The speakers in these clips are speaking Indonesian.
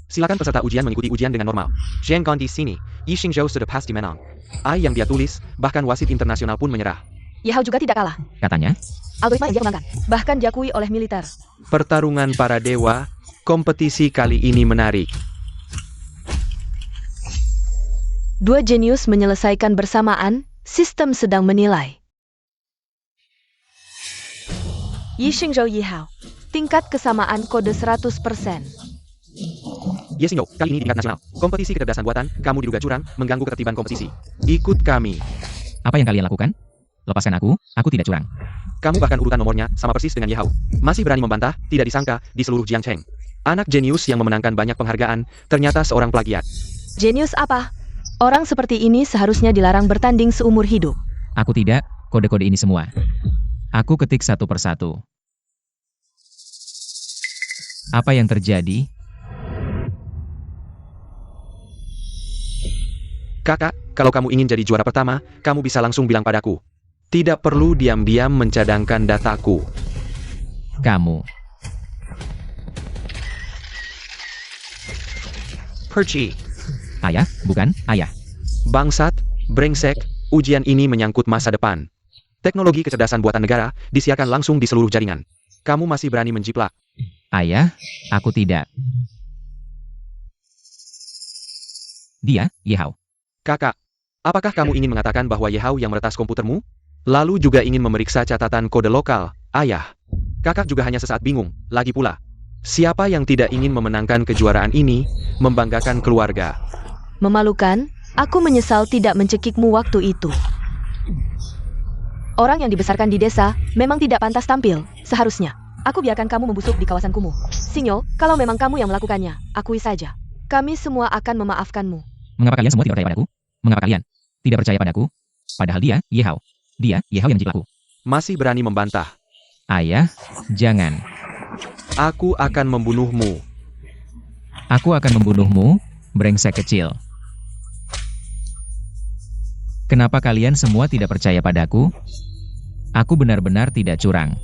Silakan peserta ujian mengikuti ujian dengan normal. Jangan di sini. Yi Xingzhou sudah pasti menang. Yang dia tulis, bahkan wasit internasional pun menyerah. Ye Hao juga tidak kalah. Katanya, Algoritma yang dia kembangkan, bahkan diakui oleh militer. Pertarungan para dewa, kompetisi kali ini menarik. Dua jenius menyelesaikan bersamaan, sistem sedang menilai. Yi Xingzhou Ye Hao. Tingkat kesamaan kode 100%. Ye Xingzhou, kali ini di tingkat nasional. Kompetisi kecerdasan buatan, kamu diduga curang, mengganggu ketertiban kompetisi. Ikut kami. apa yang kalian lakukan? Lepaskan aku tidak curang. Kamu bahkan urutan nomornya sama persis dengan Ye Hao. Masih berani membantah, tidak disangka, di seluruh Jiangcheng. Anak jenius yang memenangkan banyak penghargaan, ternyata seorang plagiat. Jenius apa? Orang seperti ini seharusnya dilarang bertanding seumur hidup. Aku tidak, kode-kode ini semua. Aku ketik satu persatu. Apa yang terjadi? Kakak, kalau kamu ingin jadi juara pertama, kamu bisa langsung bilang padaku. Tidak perlu diam-diam mencadangkan dataku. Kamu. Perci. Ayah, bukan, ayah. Bangsat, brengsek, ujian ini menyangkut masa depan. Teknologi kecerdasan buatan negara disiarkan langsung di seluruh jaringan. Kamu masih berani menjiplak. Ayah, aku tidak. Dia, Ye Hao. Kakak, apakah kamu ingin mengatakan bahwa Ye Hao yang meretas komputermu? Lalu juga ingin memeriksa catatan kode lokal, ayah. Kakak juga hanya sesaat bingung, lagi pula. Siapa yang tidak ingin memenangkan kejuaraan ini, membanggakan keluarga? Memalukan, aku menyesal tidak mencekikmu waktu itu. Orang yang dibesarkan di desa memang tidak pantas tampil, seharusnya. Aku biarkan kamu membusuk di kawasan kumuh. Sinyo, kalau memang kamu yang melakukannya, akui saja. Kami semua akan memaafkanmu. Mengapa kalian semua tidak percaya padaku? Mengapa kalian tidak percaya padaku? Padahal dia, Ye Hao. Dia, Ye Hao yang menjiplaku. Masih berani membantah. Ayah, jangan. Aku akan membunuhmu. Aku akan membunuhmu, brengsek kecil. Kenapa kalian semua tidak percaya padaku? Aku benar-benar tidak curang.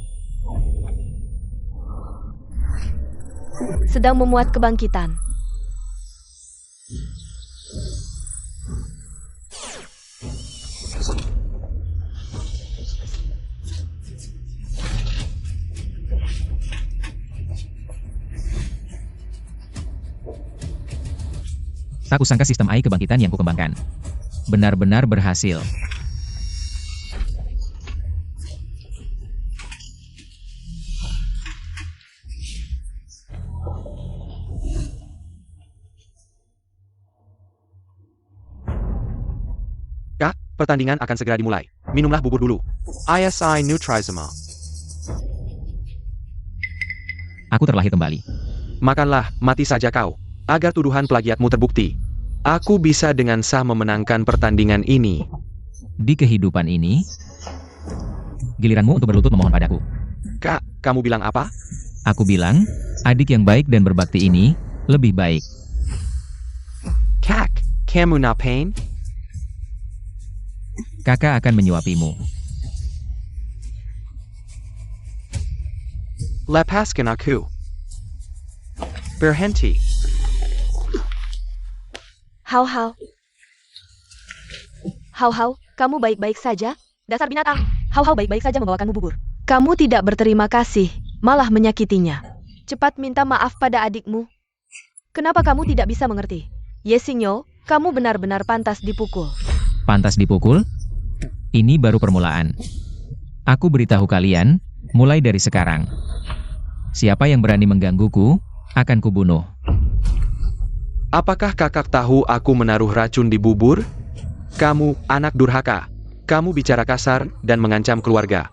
Sedang memuat kebangkitan. Tak kusangka sistem AI kebangkitan yang kukembangkan benar-benar berhasil. Kak, pertandingan akan segera dimulai. Minumlah bubur dulu. ISI Nutrizima. Aku terlahir kembali. Makanlah, mati saja kau. Agar tuduhan plagiatmu terbukti. Aku bisa dengan sah memenangkan pertandingan ini. Di kehidupan ini, giliranmu untuk berlutut memohon padaku. Kak, kamu bilang apa? Aku bilang, adik yang baik dan berbakti ini lebih baik. Kak, kamu ngapain? Kakak akan menyuapimu. Lepaskan aku. Berhenti. Hao Hao. Hao Hao, kamu baik-baik saja? Dasar binatang. Hao Hao baik-baik saja membawakanmu bubur. Kamu tidak berterima kasih, malah menyakitinya. Cepat minta maaf pada adikmu. Kenapa kamu tidak bisa mengerti? Ye Xingyo, kamu benar-benar pantas dipukul. Pantas dipukul? Ini baru permulaan. Aku beritahu kalian, mulai dari sekarang. Siapa yang berani menggangguku, akan kubunuh. Apakah kakak tahu aku menaruh racun di bubur? Kamu, anak durhaka. Kamu bicara kasar dan mengancam keluarga.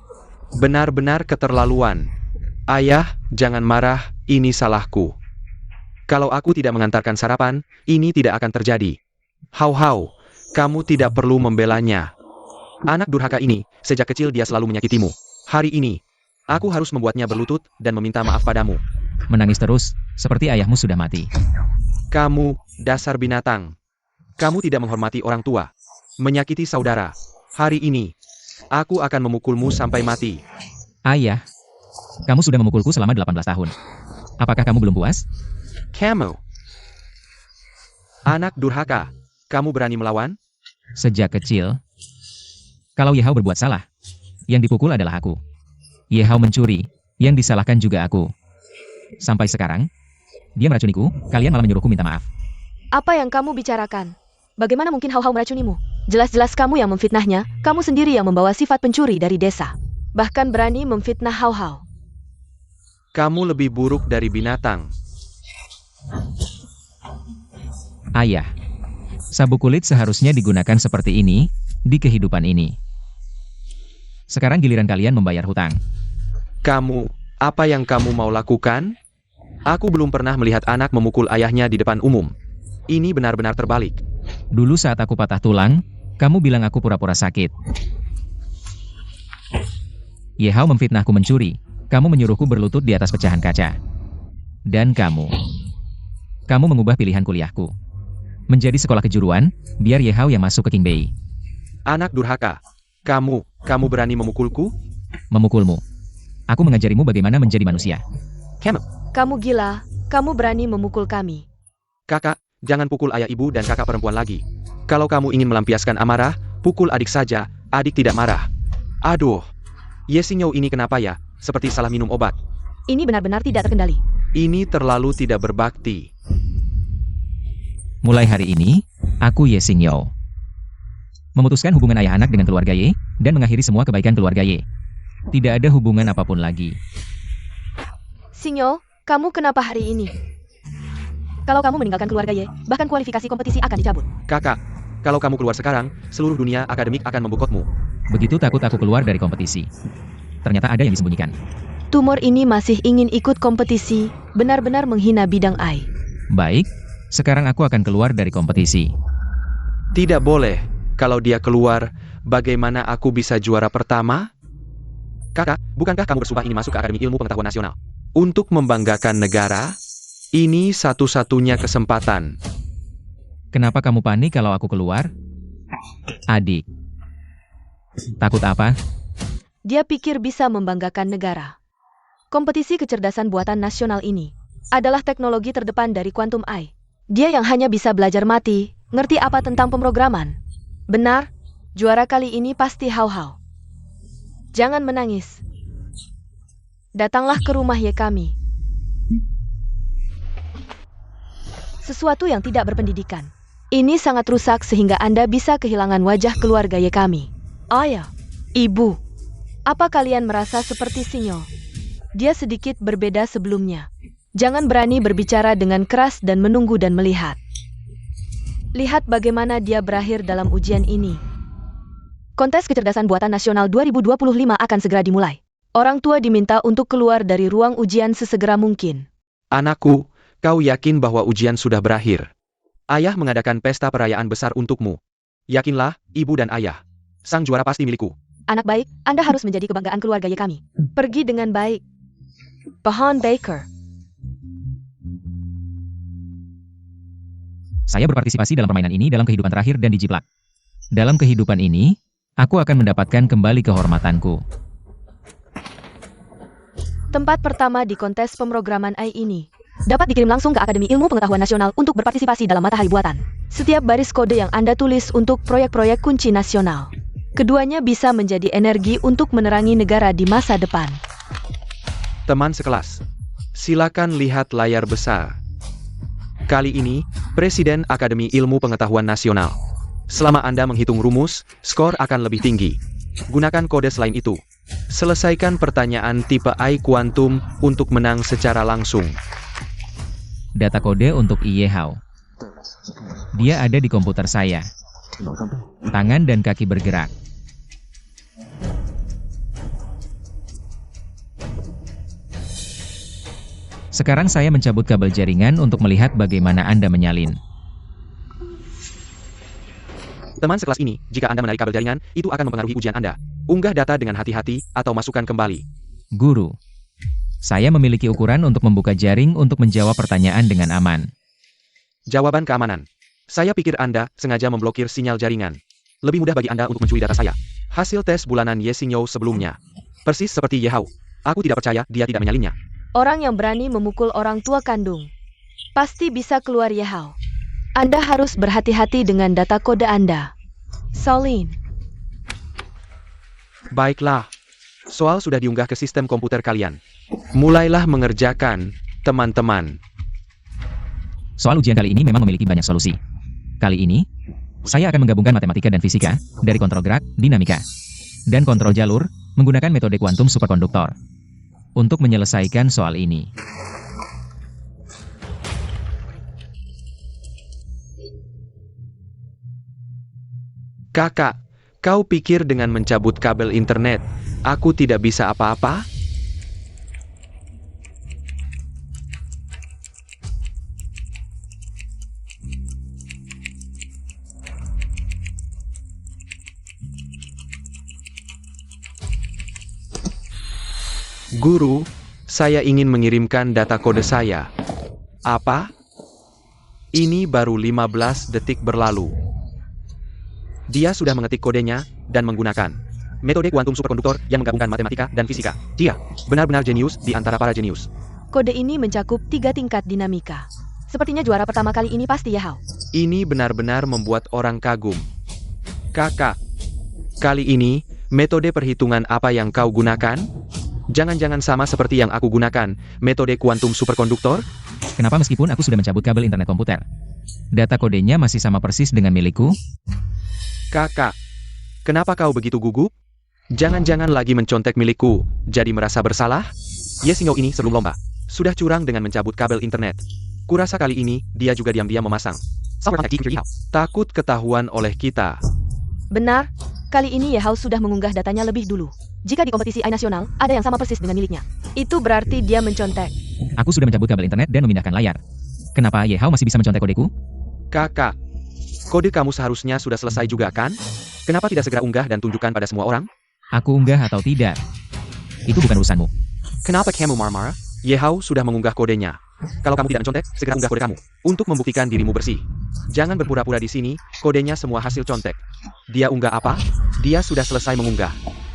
Benar-benar keterlaluan. Ayah, jangan marah, ini salahku. Kalau aku tidak mengantarkan sarapan, ini tidak akan terjadi. Hao Hao, kamu tidak perlu membelanya. Anak durhaka ini, sejak kecil dia selalu menyakitimu. Hari ini, aku harus membuatnya berlutut dan meminta maaf padamu. Menangis terus, seperti ayahmu sudah mati. Kamu, dasar binatang. Kamu tidak menghormati orang tua. Menyakiti saudara. Hari ini, aku akan memukulmu sampai mati. Ayah, kamu sudah memukulku selama 18 tahun. Apakah kamu belum puas? Kamu. Anak durhaka, kamu berani melawan? Sejak kecil, kalau Ye Hao berbuat salah, yang dipukul adalah aku. Ye Hao mencuri, yang disalahkan juga aku. Sampai sekarang, dia meracuniku, kalian malah menyuruhku minta maaf. Apa yang kamu bicarakan? Bagaimana mungkin Hao Hao meracunimu? Jelas-jelas kamu yang memfitnahnya, kamu sendiri yang membawa sifat pencuri dari desa. Bahkan berani memfitnah Hao Hao. Kamu lebih buruk dari binatang. Ayah, sabuk kulit seharusnya digunakan seperti ini, di kehidupan ini. Sekarang giliran kalian membayar hutang. Kamu, apa yang kamu mau lakukan? Aku belum pernah melihat anak memukul ayahnya di depan umum. Ini benar-benar terbalik. Dulu saat aku patah tulang, kamu bilang aku pura-pura sakit. Ye Hao memfitnahku mencuri. Kamu menyuruhku berlutut di atas pecahan kaca. Dan kamu mengubah pilihan kuliahku. Menjadi sekolah kejuruan, biar Ye Hao yang masuk ke King Bei. Anak durhaka, kamu berani memukulku? Memukulmu. Aku mengajarimu bagaimana menjadi manusia. Kamu gila, kamu berani memukul kami. Kakak, jangan pukul ayah ibu dan kakak perempuan lagi. Kalau kamu ingin melampiaskan amarah, pukul adik saja, adik tidak marah. Aduh, Ye Xingyo ini kenapa ya? Seperti salah minum obat. Ini benar-benar tidak terkendali. Ini terlalu tidak berbakti. Mulai hari ini, aku Ye Xingyo. Memutuskan hubungan ayah anak dengan keluarga Ye, dan mengakhiri semua kebaikan keluarga Ye. Tidak ada hubungan apapun lagi. Xingyo, kamu kenapa hari ini? Kalau kamu meninggalkan keluarga Ye, bahkan kualifikasi kompetisi akan dicabut. Kakak, kalau kamu keluar sekarang, seluruh dunia akademik akan membokotmu. Begitu takut aku keluar dari kompetisi. Ternyata ada yang disembunyikan. Tumor ini masih ingin ikut kompetisi, benar-benar menghina bidang AI. Baik, sekarang aku akan keluar dari kompetisi. Tidak boleh. Kalau dia keluar, bagaimana aku bisa juara pertama? Kakak, bukankah kamu bersumpah ini masuk ke Akademi Ilmu Pengetahuan Nasional? Untuk membanggakan negara? Ini satu-satunya kesempatan. Kenapa kamu panik kalau aku keluar? Adik. Takut apa? Dia pikir bisa membanggakan negara. Kompetisi kecerdasan buatan nasional ini adalah teknologi terdepan dari Quantum AI. Dia yang hanya bisa belajar mati, ngerti apa tentang pemrograman. Benar, juara kali ini pasti Hao Hao. Jangan menangis. Datanglah ke rumah Ye kami. Sesuatu yang tidak berpendidikan. Ini sangat rusak sehingga Anda bisa kehilangan wajah keluarga Ye kami. Ayah, ibu, apa kalian merasa seperti Xingyo? Dia sedikit berbeda sebelumnya. Jangan berani berbicara dengan keras dan menunggu dan melihat. Lihat bagaimana dia berakhir dalam ujian ini. Kontes Kecerdasan Buatan Nasional 2025 akan segera dimulai. Orang tua diminta untuk keluar dari ruang ujian sesegera mungkin. Anakku, kau yakin bahwa ujian sudah berakhir? Ayah mengadakan pesta perayaan besar untukmu. Yakinlah, ibu dan ayah. Sang juara pasti milikku. Anak baik, Anda harus menjadi kebanggaan keluarga Ye kami. Pergi dengan baik. Pahan Baker. Saya berpartisipasi dalam permainan ini dalam kehidupan terakhir dan dijiplak. Dalam kehidupan ini, aku akan mendapatkan kembali kehormatanku. Tempat pertama di kontes pemrograman AI ini dapat dikirim langsung ke Akademi Ilmu Pengetahuan Nasional untuk berpartisipasi dalam matahari buatan. Setiap baris kode yang Anda tulis untuk proyek-proyek kunci nasional. Keduanya bisa menjadi energi untuk menerangi negara di masa depan. Teman sekelas, silakan lihat layar besar. Kali ini, Presiden Akademi Ilmu Pengetahuan Nasional. Selama Anda menghitung rumus, skor akan lebih tinggi. Gunakan kode selain itu. Selesaikan pertanyaan tipe AI kuantum untuk menang secara langsung. Data kode untuk Ye Hao. Dia ada di komputer saya. Tangan dan kaki bergerak. Sekarang saya mencabut kabel jaringan untuk melihat bagaimana Anda menyalin. Teman sekelas ini, jika Anda menarik kabel jaringan, itu akan mempengaruhi ujian Anda. Unggah data dengan hati-hati, atau masukkan kembali. Guru, saya memiliki ukuran untuk membuka jaring untuk menjawab pertanyaan dengan aman. Jawaban keamanan. Saya pikir Anda sengaja memblokir sinyal jaringan. Lebih mudah bagi Anda untuk mencuri data saya. Hasil tes bulanan Ye Xingyo sebelumnya. Persis seperti Ye Hao. Aku tidak percaya dia tidak menyalinnya. Orang yang berani memukul orang tua kandung pasti bisa keluar Ye Hao. Anda harus berhati-hati dengan data kode Anda. Solin. Baiklah. Soal sudah diunggah ke sistem komputer kalian. Mulailah mengerjakan, teman-teman. Soal ujian kali ini memang memiliki banyak solusi. Kali ini, saya akan menggabungkan matematika dan fisika dari kontrol gerak, dinamika, dan kontrol jalur menggunakan metode kuantum superkonduktor untuk menyelesaikan soal ini. Kakak, kau pikir dengan mencabut kabel internet, aku tidak bisa apa-apa? Guru, saya ingin mengirimkan data kode saya. Apa? Ini baru 15 detik berlalu. Dia sudah mengetik kodenya dan menggunakan metode kuantum superkonduktor yang menggabungkan matematika dan fisika. Dia benar-benar jenius di antara para jenius. Kode ini mencakup 3 tingkat dinamika. Sepertinya juara pertama kali ini pasti Yehao. Ini benar-benar membuat orang kagum. Kakak, kali ini metode perhitungan apa yang kau gunakan? Jangan-jangan sama seperti yang aku gunakan, metode kuantum superkonduktor? Kenapa meskipun aku sudah mencabut kabel internet komputer, data kodenya masih sama persis dengan milikku? Kakak, kenapa kau begitu gugup? Jangan-jangan lagi mencontek milikku, jadi merasa bersalah? Yesingo ini sebelum lomba sudah curang dengan mencabut kabel internet. Kurasa kali ini dia juga diam-diam memasang. Takut ketahuan oleh kita. Benar, kali ini Yehao sudah mengunggah datanya lebih dulu. Jika di kompetisi AI nasional, ada yang sama persis dengan miliknya. Itu berarti dia mencontek. Aku sudah mencabut kabel internet dan memindahkan layar. Kenapa Yehao masih bisa mencontek kodeku? Kakak, kode kamu seharusnya sudah selesai juga kan? Kenapa tidak segera unggah dan tunjukkan pada semua orang? Aku unggah atau tidak? Itu bukan urusanmu. Kenapa kamu marah-marah? Yehao sudah mengunggah kodenya. Kalau kamu tidak mencontek, segera unggah kode kamu. Untuk membuktikan dirimu bersih. Jangan berpura-pura di sini, kodenya semua hasil contek. Dia unggah apa? Dia sudah selesai mengunggah.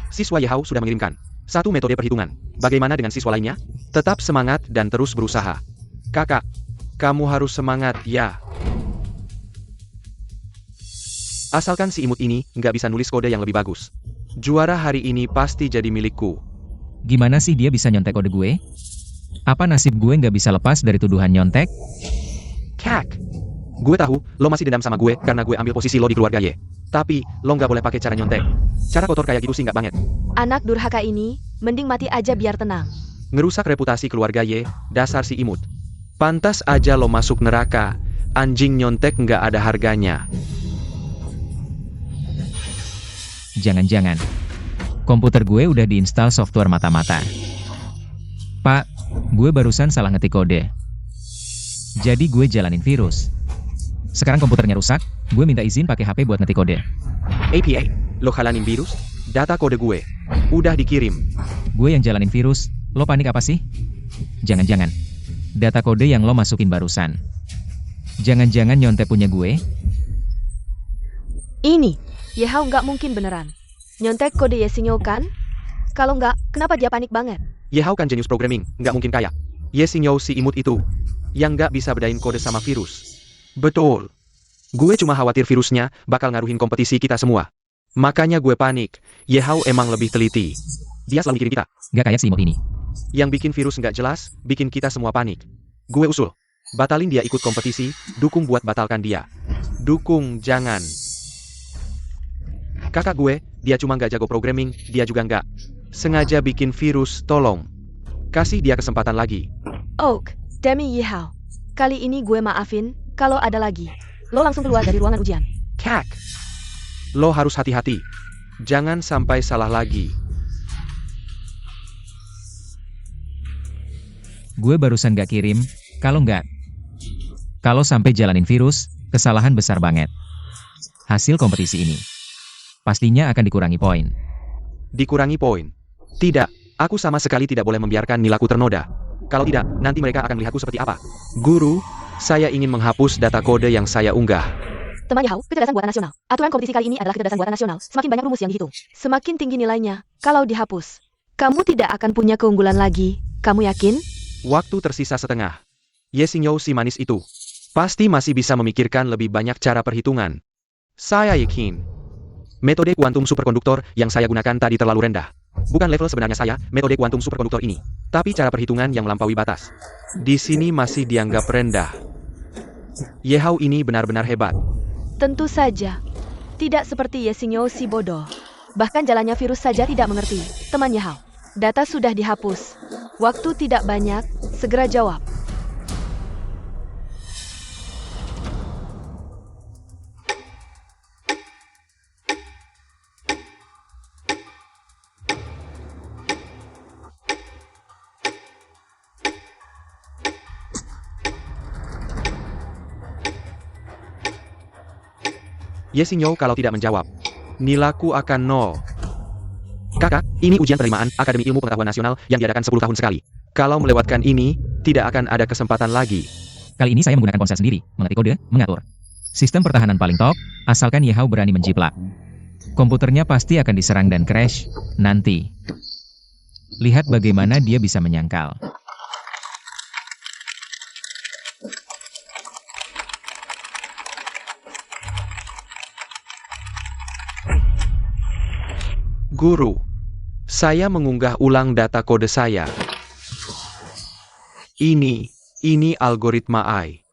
Siswa Yehao sudah mengirimkan satu metode perhitungan. Bagaimana dengan siswa lainnya? Tetap semangat dan terus berusaha. Kakak, kamu harus semangat, ya. Asalkan si imut ini nggak bisa nulis kode yang lebih bagus. Juara hari ini pasti jadi milikku. Gimana sih dia bisa nyontek kode gue? Apa nasib gue nggak bisa lepas dari tuduhan nyontek? Kak, gue tahu lo masih dendam sama gue karena gue ambil posisi lo di keluarga Ye. Tapi lo nggak boleh pakai cara nyontek. Cara kotor kayak gitu sih nggak banget. Anak durhaka ini, mending mati aja biar tenang. Ngerusak reputasi keluarga Ye, dasar si imut. Pantas aja lo masuk neraka. Anjing nyontek nggak ada harganya. Jangan-jangan komputer gue udah diinstal software mata-mata. Pak, gue barusan salah ngetik kode. Jadi gue jalanin virus. Sekarang komputernya rusak, gue minta izin pakai HP buat ngetik kode. APA, lo halanin virus? Data kode gue udah dikirim. Gue yang jalanin virus, lo panik apa sih? Jangan-jangan data kode yang lo masukin barusan. Jangan-jangan nyontek punya gue? Ini, Yehao nggak mungkin beneran. Nyontek kode Yesingo kan? Kalau nggak, kenapa dia panik banget? Yehao kan jenius programming, nggak mungkin kaya. Yesingo si imut itu, yang nggak bisa bedain kode sama virus. Betul. Gue cuma khawatir virusnya bakal ngaruhin kompetisi kita semua. Makanya gue panik. Yehao emang lebih teliti. Dia selalu mikirin kita. Gak kayak si imut ini. Yang bikin virus nggak jelas, bikin kita semua panik. Gue usul. Batalin dia ikut kompetisi, dukung buat batalkan dia. Dukung, jangan. Kakak gue, dia cuma nggak jago programming, dia juga nggak sengaja bikin virus, tolong. Kasih dia kesempatan lagi. Oak, demi Yehao. Kali ini gue maafin, kalau ada lagi. Lo langsung keluar dari ruangan ujian. Kak, lo harus hati-hati. Jangan sampai salah lagi. Gue barusan gak kirim, kalau sampai jalanin virus, kesalahan besar banget. Hasil kompetisi ini pastinya akan dikurangi poin. Dikurangi poin? Tidak, aku sama sekali tidak boleh membiarkan nilaku ternoda. Kalau tidak, nanti mereka akan melihatku seperti apa. Guru, saya ingin menghapus data kode yang saya unggah. Teman Yehao, kecerdasan buatan nasional. Aturan kompetisi kali ini adalah kecerdasan buatan nasional. Semakin banyak rumus yang dihitung, semakin tinggi nilainya. Kalau dihapus, kamu tidak akan punya keunggulan lagi. Kamu yakin? Waktu tersisa setengah. Yesingo si manis itu Pasti masih bisa memikirkan lebih banyak cara perhitungan. Saya yakin. Metode kuantum superkonduktor yang saya gunakan tadi terlalu rendah. Bukan level sebenarnya saya, metode kuantum superkonduktor ini. Tapi cara perhitungan yang melampaui batas. Di sini masih dianggap rendah. Ye Hao ini benar-benar hebat. Tentu saja. Tidak seperti Ye Xingyo si bodoh. Bahkan jalannya virus saja tidak mengerti. Teman Ye Hao. Data sudah dihapus. Waktu tidak banyak, segera jawab. Ye Xingyo kalau tidak menjawab, nilaku akan 0. Kakak, ini ujian penerimaan Akademi Ilmu Pengetahuan Nasional yang diadakan 10 tahun sekali. Kalau melewatkan ini, tidak akan ada kesempatan lagi. Kali ini saya menggunakan ponsel sendiri, mengetik kode, mengatur. Sistem pertahanan paling top, asalkan Ye Hao berani menjiplak. Komputernya pasti akan diserang dan crash, nanti. Lihat bagaimana dia bisa menyangkal. Guru, saya mengunggah ulang data kode saya. Ini algoritma AI.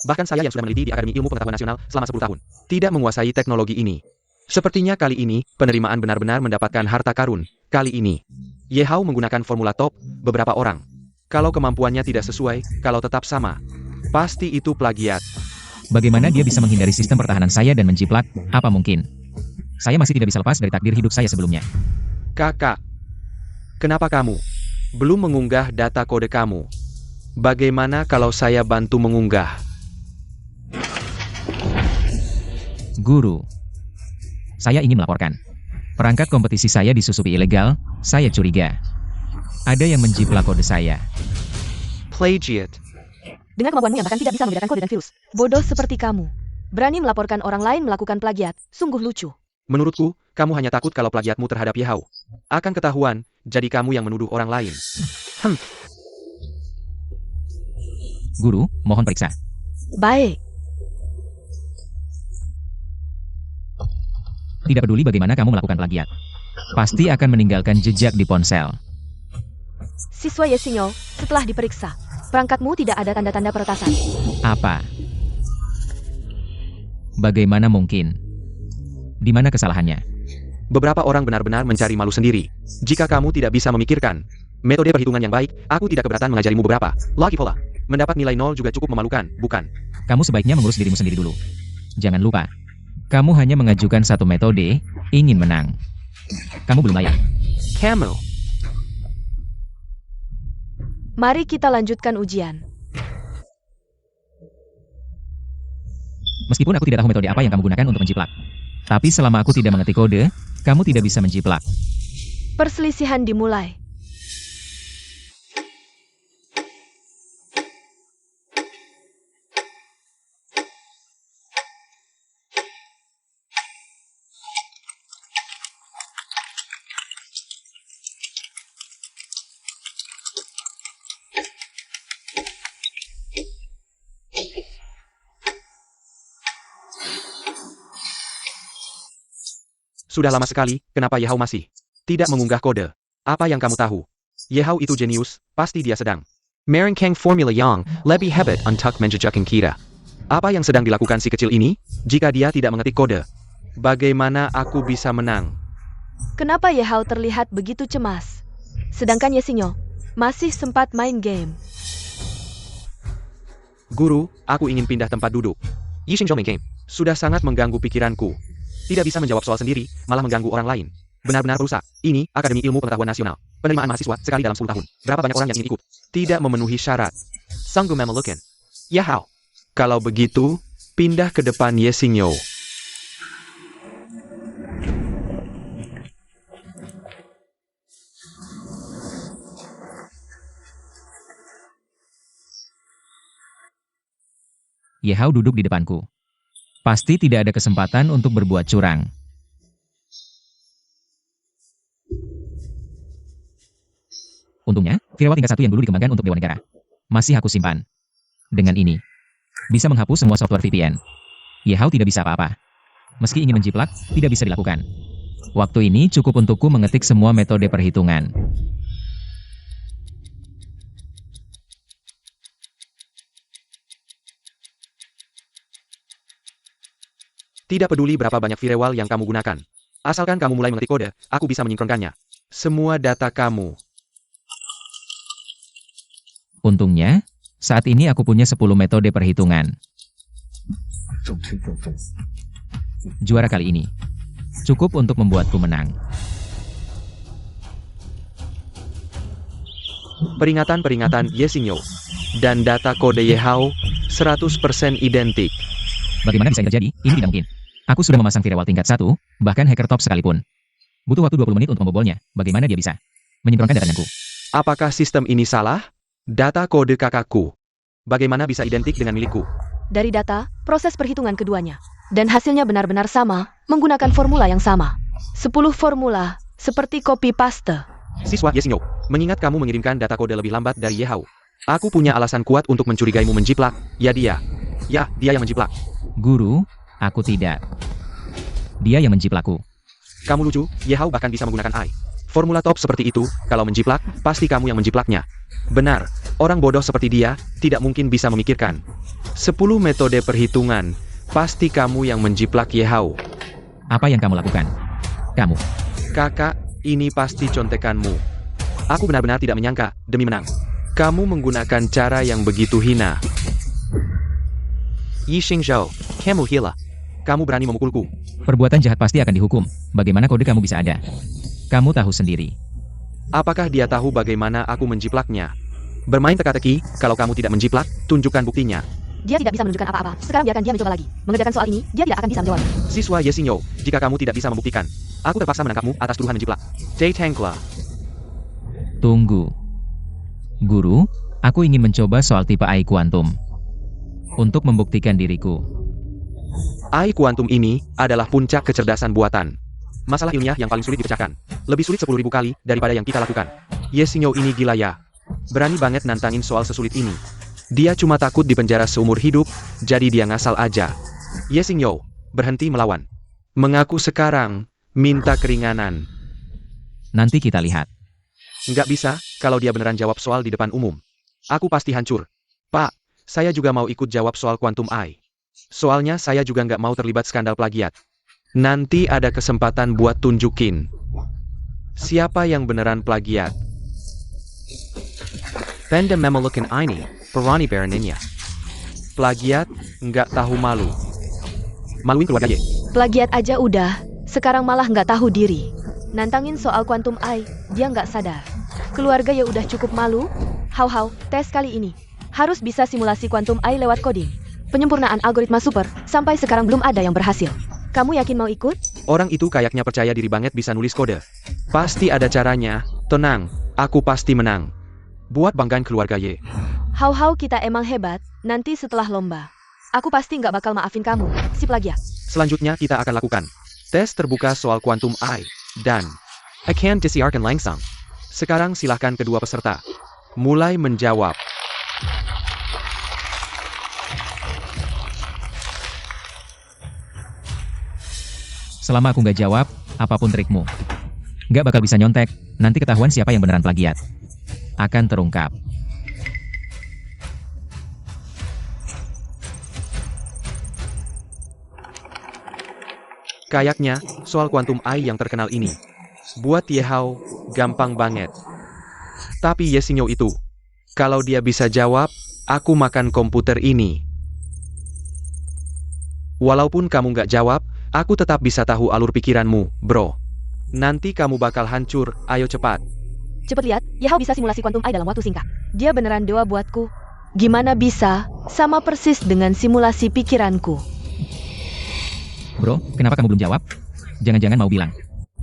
Bahkan saya yang sudah meneliti di Akademi Ilmu Pengetahuan Nasional selama 10 tahun, tidak menguasai teknologi ini. Sepertinya kali ini, penerimaan benar-benar mendapatkan harta karun. Kali ini, Ye Hao menggunakan formula top, beberapa orang. Kalau kemampuannya tidak sesuai, kalau tetap sama, pasti itu plagiat. Bagaimana dia bisa menghindari sistem pertahanan saya dan menjiplak? Apa mungkin? Saya masih tidak bisa lepas dari takdir hidup saya sebelumnya. Kakak, kenapa kamu belum mengunggah data kode kamu? Bagaimana kalau saya bantu mengunggah? Guru, saya ingin melaporkan. Perangkat kompetisi saya disusupi ilegal, saya curiga. Ada yang menjiplak kode saya. Plagiat. Dengan kemampuanmu yang bahkan tidak bisa membedakan kode dan virus. Bodoh seperti kamu. Berani melaporkan orang lain melakukan plagiat, sungguh lucu. Menurutku, kamu hanya takut kalau plagiatmu terhadap Ye Hao akan ketahuan, jadi kamu yang menuduh orang lain. Guru, mohon periksa. Baik. Tidak peduli bagaimana kamu melakukan plagiat. Pasti akan meninggalkan jejak di ponsel. Siswa Ye Xingyo, setelah diperiksa, perangkatmu tidak ada tanda-tanda peretasan. Apa? Bagaimana mungkin? Di mana kesalahannya? Beberapa orang benar-benar mencari malu sendiri. Jika kamu tidak bisa memikirkan metode perhitungan yang baik, aku tidak keberatan mengajarimu beberapa. Lagi pula, mendapat nilai 0 juga cukup memalukan, bukan? Kamu sebaiknya mengurus dirimu sendiri dulu. Jangan lupa, kamu hanya mengajukan satu metode, ingin menang. Kamu belum layak. Kamu. Mari kita lanjutkan ujian. Meskipun aku tidak tahu metode apa yang kamu gunakan untuk menjiplak. Tapi selama aku tidak mengetik kode, kamu tidak bisa menjiplak. Perselisihan dimulai. Sudah lama sekali, kenapa Ye Hao masih tidak mengunggah kode? Apa yang kamu tahu? Ye Hao itu jenius, pasti dia sedang merancang formula yang lebih hebat untuk menjejakkan kita. Apa yang sedang dilakukan si kecil ini? Jika dia tidak mengetik kode, bagaimana aku bisa menang? Kenapa Ye Hao terlihat begitu cemas? Sedangkan Ye Xingyo masih sempat main game. Guru, aku ingin pindah tempat duduk. Yi Xingzhou main game sudah sangat mengganggu pikiranku. Tidak bisa menjawab soal sendiri, malah mengganggu orang lain. Benar-benar rusak. Ini Akademi Ilmu Pengetahuan Nasional. Penerimaan mahasiswa sekali dalam 10 tahun. Berapa banyak orang yang ingin ikut? Tidak memenuhi syarat. Sanggup memelukan. Ye Hao. Kalau begitu, pindah ke depan Ye Xingyo. Ye Hao duduk di depanku. Pasti tidak ada kesempatan untuk berbuat curang. Untungnya, firewall tingkat 1 yang dulu dikembangkan untuk Dewa Negara masih aku simpan. Dengan ini, bisa menghapus semua software VPN. Ye Hao tidak bisa apa-apa. Meski ingin menjiplak, tidak bisa dilakukan. Waktu ini cukup untukku mengetik semua metode perhitungan. Tidak peduli berapa banyak firewall yang kamu gunakan. Asalkan kamu mulai mengetik kode, aku bisa menyinkronkannya. Semua data kamu. Untungnya, saat ini aku punya 10 metode perhitungan. Juara kali ini cukup untuk membuatku menang. Peringatan-peringatan Ye Xingyo. Dan data kode Ye Hao 100% identik. Bagaimana bisa ini terjadi? Ini tidak mungkin. Aku sudah memasang firewall tingkat 1, bahkan hacker top sekalipun. Butuh waktu 20 menit untuk membobolnya. Bagaimana dia bisa menyinkronkan data denganku? Apakah sistem ini salah? Data kode kakakku. Bagaimana bisa identik dengan milikku? Dari data, proses perhitungan keduanya. Dan hasilnya benar-benar sama, menggunakan formula yang sama. 10 formula, seperti copy paste. Siswa Ye Xingyo, mengingat kamu mengirimkan data kode lebih lambat dari Ye Hao. Aku punya alasan kuat untuk mencurigaimu menjiplak. Ya dia. Ya, dia yang menjiplak. Guru, aku tidak. Dia yang menjiplakku. Kamu lucu, Ye Hao bahkan bisa menggunakan AI. Formula top seperti itu, kalau menjiplak, pasti kamu yang menjiplaknya. Benar, orang bodoh seperti dia, tidak mungkin bisa memikirkan. 10 metode perhitungan, pasti kamu yang menjiplak Ye Hao. Apa yang kamu lakukan? Kamu. Kakak, ini pasti contekanmu. Aku benar-benar tidak menyangka, demi menang. Kamu menggunakan cara yang begitu hina. Yi Xingzhou, kamu gila. Kamu berani memukulku. Perbuatan jahat pasti akan dihukum. Bagaimana kode kamu bisa ada? Kamu tahu sendiri. Apakah dia tahu bagaimana aku menjiplaknya? Bermain teka-teki, kalau kamu tidak menjiplak, tunjukkan buktinya. Dia tidak bisa menunjukkan apa-apa. Sekarang biarkan dia mencoba lagi. Mengerjakan soal ini, dia tidak akan bisa menjawab. Siswa Ye Xingyo, jika kamu tidak bisa membuktikan, aku terpaksa menangkapmu atas tuduhan menjiplak. Jade Tangkla. Tunggu. Guru, aku ingin mencoba soal tipe AI kuantum. Untuk membuktikan diriku. AI kuantum ini adalah puncak kecerdasan buatan. Masalah ilmiah yang paling sulit dipecahkan. Lebih sulit 10.000 kali daripada yang kita lakukan. Ye Xingyo ini gila ya. Berani banget nantangin soal sesulit ini. Dia cuma takut dipenjara seumur hidup, jadi dia ngasal aja. Ye Xingyo, berhenti melawan. Mengaku sekarang, minta keringanan. Nanti kita lihat. Nggak bisa, kalau dia beneran jawab soal di depan umum. Aku pasti hancur. Pak, saya juga mau ikut jawab soal kuantum AI. Soalnya saya juga nggak mau terlibat skandal plagiat. Nanti ada kesempatan buat tunjukin. Siapa yang beneran plagiat? Panda memelukan ini, Perani Beraninya. Plagiat, nggak tahu malu. Maluin keluarga Ye. Plagiat aja udah, sekarang malah nggak tahu diri. Nantangin soal kuantum AI, dia nggak sadar. Keluarga ya udah cukup malu. Hau, tes kali ini. Harus bisa simulasi kuantum AI lewat coding. Penyempurnaan algoritma super, sampai sekarang belum ada yang berhasil. Kamu yakin mau ikut? Orang itu kayaknya percaya diri banget bisa nulis kode. Pasti ada caranya. Tenang, aku pasti menang. Buat banggain keluarga Ye. Hau, kita emang hebat. Nanti setelah lomba, aku pasti nggak bakal maafin kamu, si plagiat. Selanjutnya kita akan lakukan tes terbuka soal kuantum AI. Dan akan disiarkan langsung. Sekarang silahkan kedua peserta mulai menjawab. Selama aku nggak jawab, apapun trikmu. Nggak bakal bisa nyontek, nanti ketahuan siapa yang beneran plagiat. Akan terungkap. Kayaknya, soal kuantum AI yang terkenal ini. Buat Ye Hao, gampang banget. Tapi Ye Xingyo itu, kalau dia bisa jawab, aku makan komputer ini. Walaupun kamu nggak jawab, aku tetap bisa tahu alur pikiranmu, bro. Nanti kamu bakal hancur, ayo cepat. Cepet lihat, Ye Hao bisa simulasi kuantum AI dalam waktu singkat. Dia beneran dewa buatku. Gimana bisa, sama persis dengan simulasi pikiranku. Bro, kenapa kamu belum jawab? Jangan-jangan mau bilang.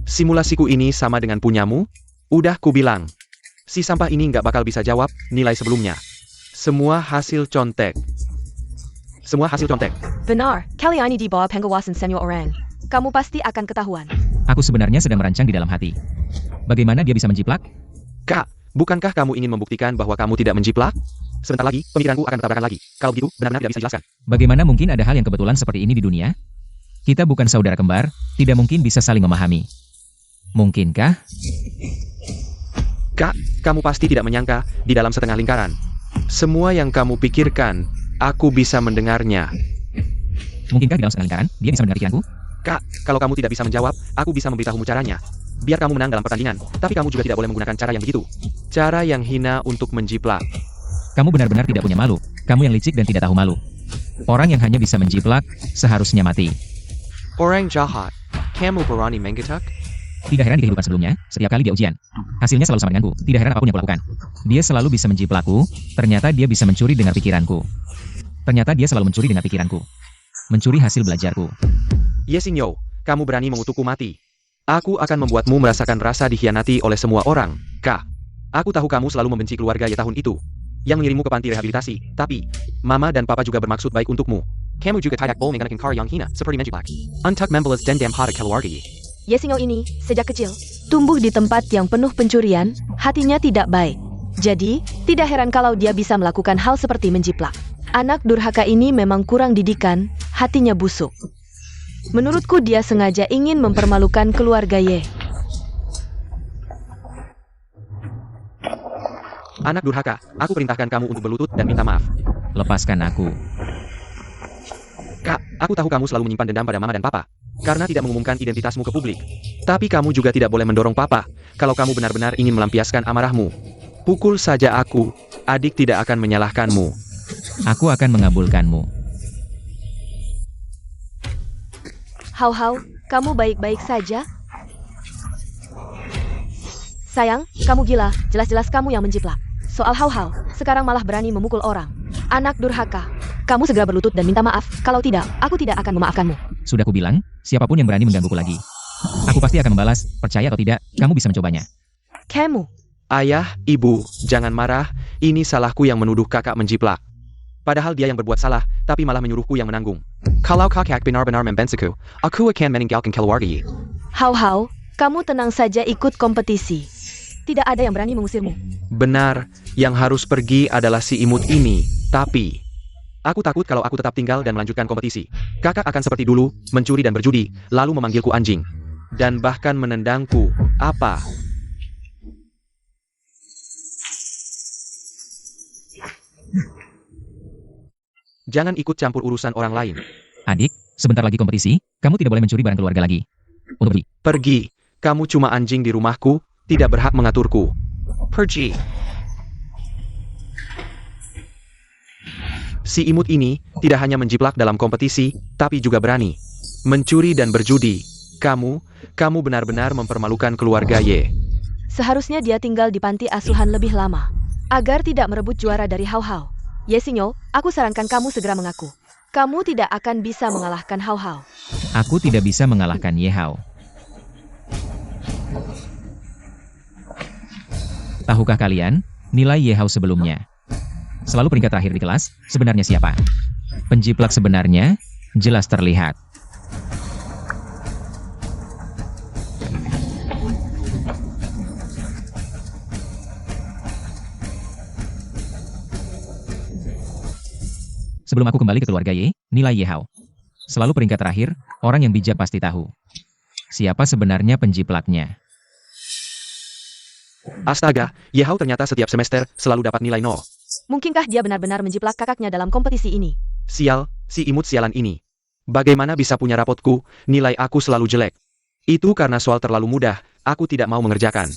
Simulasiku ini sama dengan punyamu? Udah ku bilang. Si sampah ini nggak bakal bisa jawab nilai sebelumnya. Semua hasil contek. Semua hasil contek. Benar, kali ini di bawah pengawasan senior orang. Kamu pasti akan ketahuan. Aku sebenarnya sedang merancang di dalam hati. Bagaimana dia bisa menjiplak? Kak, bukankah kamu ingin membuktikan bahwa kamu tidak menjiplak? Sebentar lagi, pemikiranku akan bertabrakan lagi. Kalau begitu, benar-benar tidak bisa jelaskan. Bagaimana mungkin ada hal yang kebetulan seperti ini di dunia? Kita bukan saudara kembar, tidak mungkin bisa saling memahami. Mungkinkah? Kak, kamu pasti tidak menyangka, di dalam setengah lingkaran. Semua yang kamu pikirkan, aku bisa mendengarnya. Mungkinkah di dalam setengah lingkaran, dia bisa mendengar pikiranku? Kak, kalau kamu tidak bisa menjawab, aku bisa memberitahumu caranya. Biar kamu menang dalam pertandingan, tapi kamu juga tidak boleh menggunakan cara yang begitu. Cara yang hina untuk menjiplak. Kamu benar-benar tidak punya malu. Kamu yang licik dan tidak tahu malu. Orang yang hanya bisa menjiplak, seharusnya mati. Orang jahat, kamu berani menggetak? Tidak heran di kehidupan sebelumnya, setiap kali dia ujian. Hasilnya selalu sama denganku, tidak heran apapun yang kulakukan. Dia selalu bisa menjiplakku, ternyata dia bisa mencuri dengar pikiranku. Ternyata dia selalu mencuri dengar pikiranku. Mencuri hasil belajarku. Yesinyo, kamu berani mengutukku mati. Aku akan membuatmu merasakan rasa dikhianati oleh semua orang, Kak. Aku tahu kamu selalu membenci keluarga ya tahun itu. Yang mengirimmu ke panti rehabilitasi, tapi Mama dan Papa juga bermaksud baik untukmu. Kamu juga tidak boleh menggunakan kar yang hina, seperti menjiplak. Untuk membalas dendam pada keluarga. Yesingo ini, sejak kecil, tumbuh di tempat yang penuh pencurian, hatinya tidak baik. Jadi, tidak heran kalau dia bisa melakukan hal seperti menjiplak. Anak durhaka ini memang kurang didikan, hatinya busuk. Menurutku dia sengaja ingin mempermalukan keluarga Ye. Anak durhaka, aku perintahkan kamu untuk berlutut dan minta maaf. Lepaskan aku. Kak, aku tahu kamu selalu menyimpan dendam pada Mama dan Papa. Karena tidak mengumumkan identitasmu ke publik. Tapi kamu juga tidak boleh mendorong Papa, kalau kamu benar-benar ingin melampiaskan amarahmu. Pukul saja aku, adik tidak akan menyalahkanmu. Aku akan mengabulkanmu. Hau-hau, kamu baik-baik saja? Sayang, kamu gila, jelas-jelas kamu yang menjiplak. Soal hau-hau, sekarang malah berani memukul orang. Anak durhaka, kamu segera berlutut dan minta maaf, kalau tidak, aku tidak akan memaafkanmu. Sudah kubilang, siapapun yang berani menggangguku lagi. Aku pasti akan membalas, percaya atau tidak, kamu bisa mencobanya. Kamu, Ayah, Ibu, jangan marah, ini salahku yang menuduh kakak menjiplak. Padahal dia yang berbuat salah, tapi malah menyuruhku yang menanggung. Kalau kakak benar-benar membensiku, aku akan meninggalkan keluarga. hau-hau, kamu tenang saja ikut kompetisi. Tidak ada yang berani mengusirmu. Benar, yang harus pergi adalah si imut ini, tapi aku takut kalau aku tetap tinggal dan melanjutkan kompetisi. Kakak akan seperti dulu, mencuri dan berjudi, lalu memanggilku anjing. Dan bahkan menendangku, apa? Jangan ikut campur urusan orang lain. Adik, sebentar lagi kompetisi, kamu tidak boleh mencuri barang keluarga lagi. Untuk pergi. Pergi, kamu cuma anjing di rumahku, tidak berhak mengaturku. Pergi. Si imut ini tidak hanya menjiplak dalam kompetisi, tapi juga berani mencuri dan berjudi. Kamu benar-benar mempermalukan keluarga Ye. Seharusnya dia tinggal di panti asuhan lebih lama, agar tidak merebut juara dari hau-hau. Yesinyo, aku sarankan kamu segera mengaku. Kamu tidak akan bisa mengalahkan hau-hau. Aku tidak bisa mengalahkan Yehao. Tahukah kalian, nilai Yehao sebelumnya? Selalu peringkat terakhir di kelas, sebenarnya siapa? Penjiplak sebenarnya, jelas terlihat. Sebelum aku kembali ke keluarga Ye, nilai Yehao. Selalu peringkat terakhir, orang yang bijak pasti tahu. Siapa sebenarnya penjiplaknya? Astaga, Yehao ternyata setiap semester selalu dapat nilai 0. Mungkinkah dia benar-benar menjiplak kakaknya dalam kompetisi ini? Sial, si imut sialan ini. Bagaimana bisa punya rapotku, nilai aku selalu jelek. Itu karena soal terlalu mudah, aku tidak mau mengerjakan.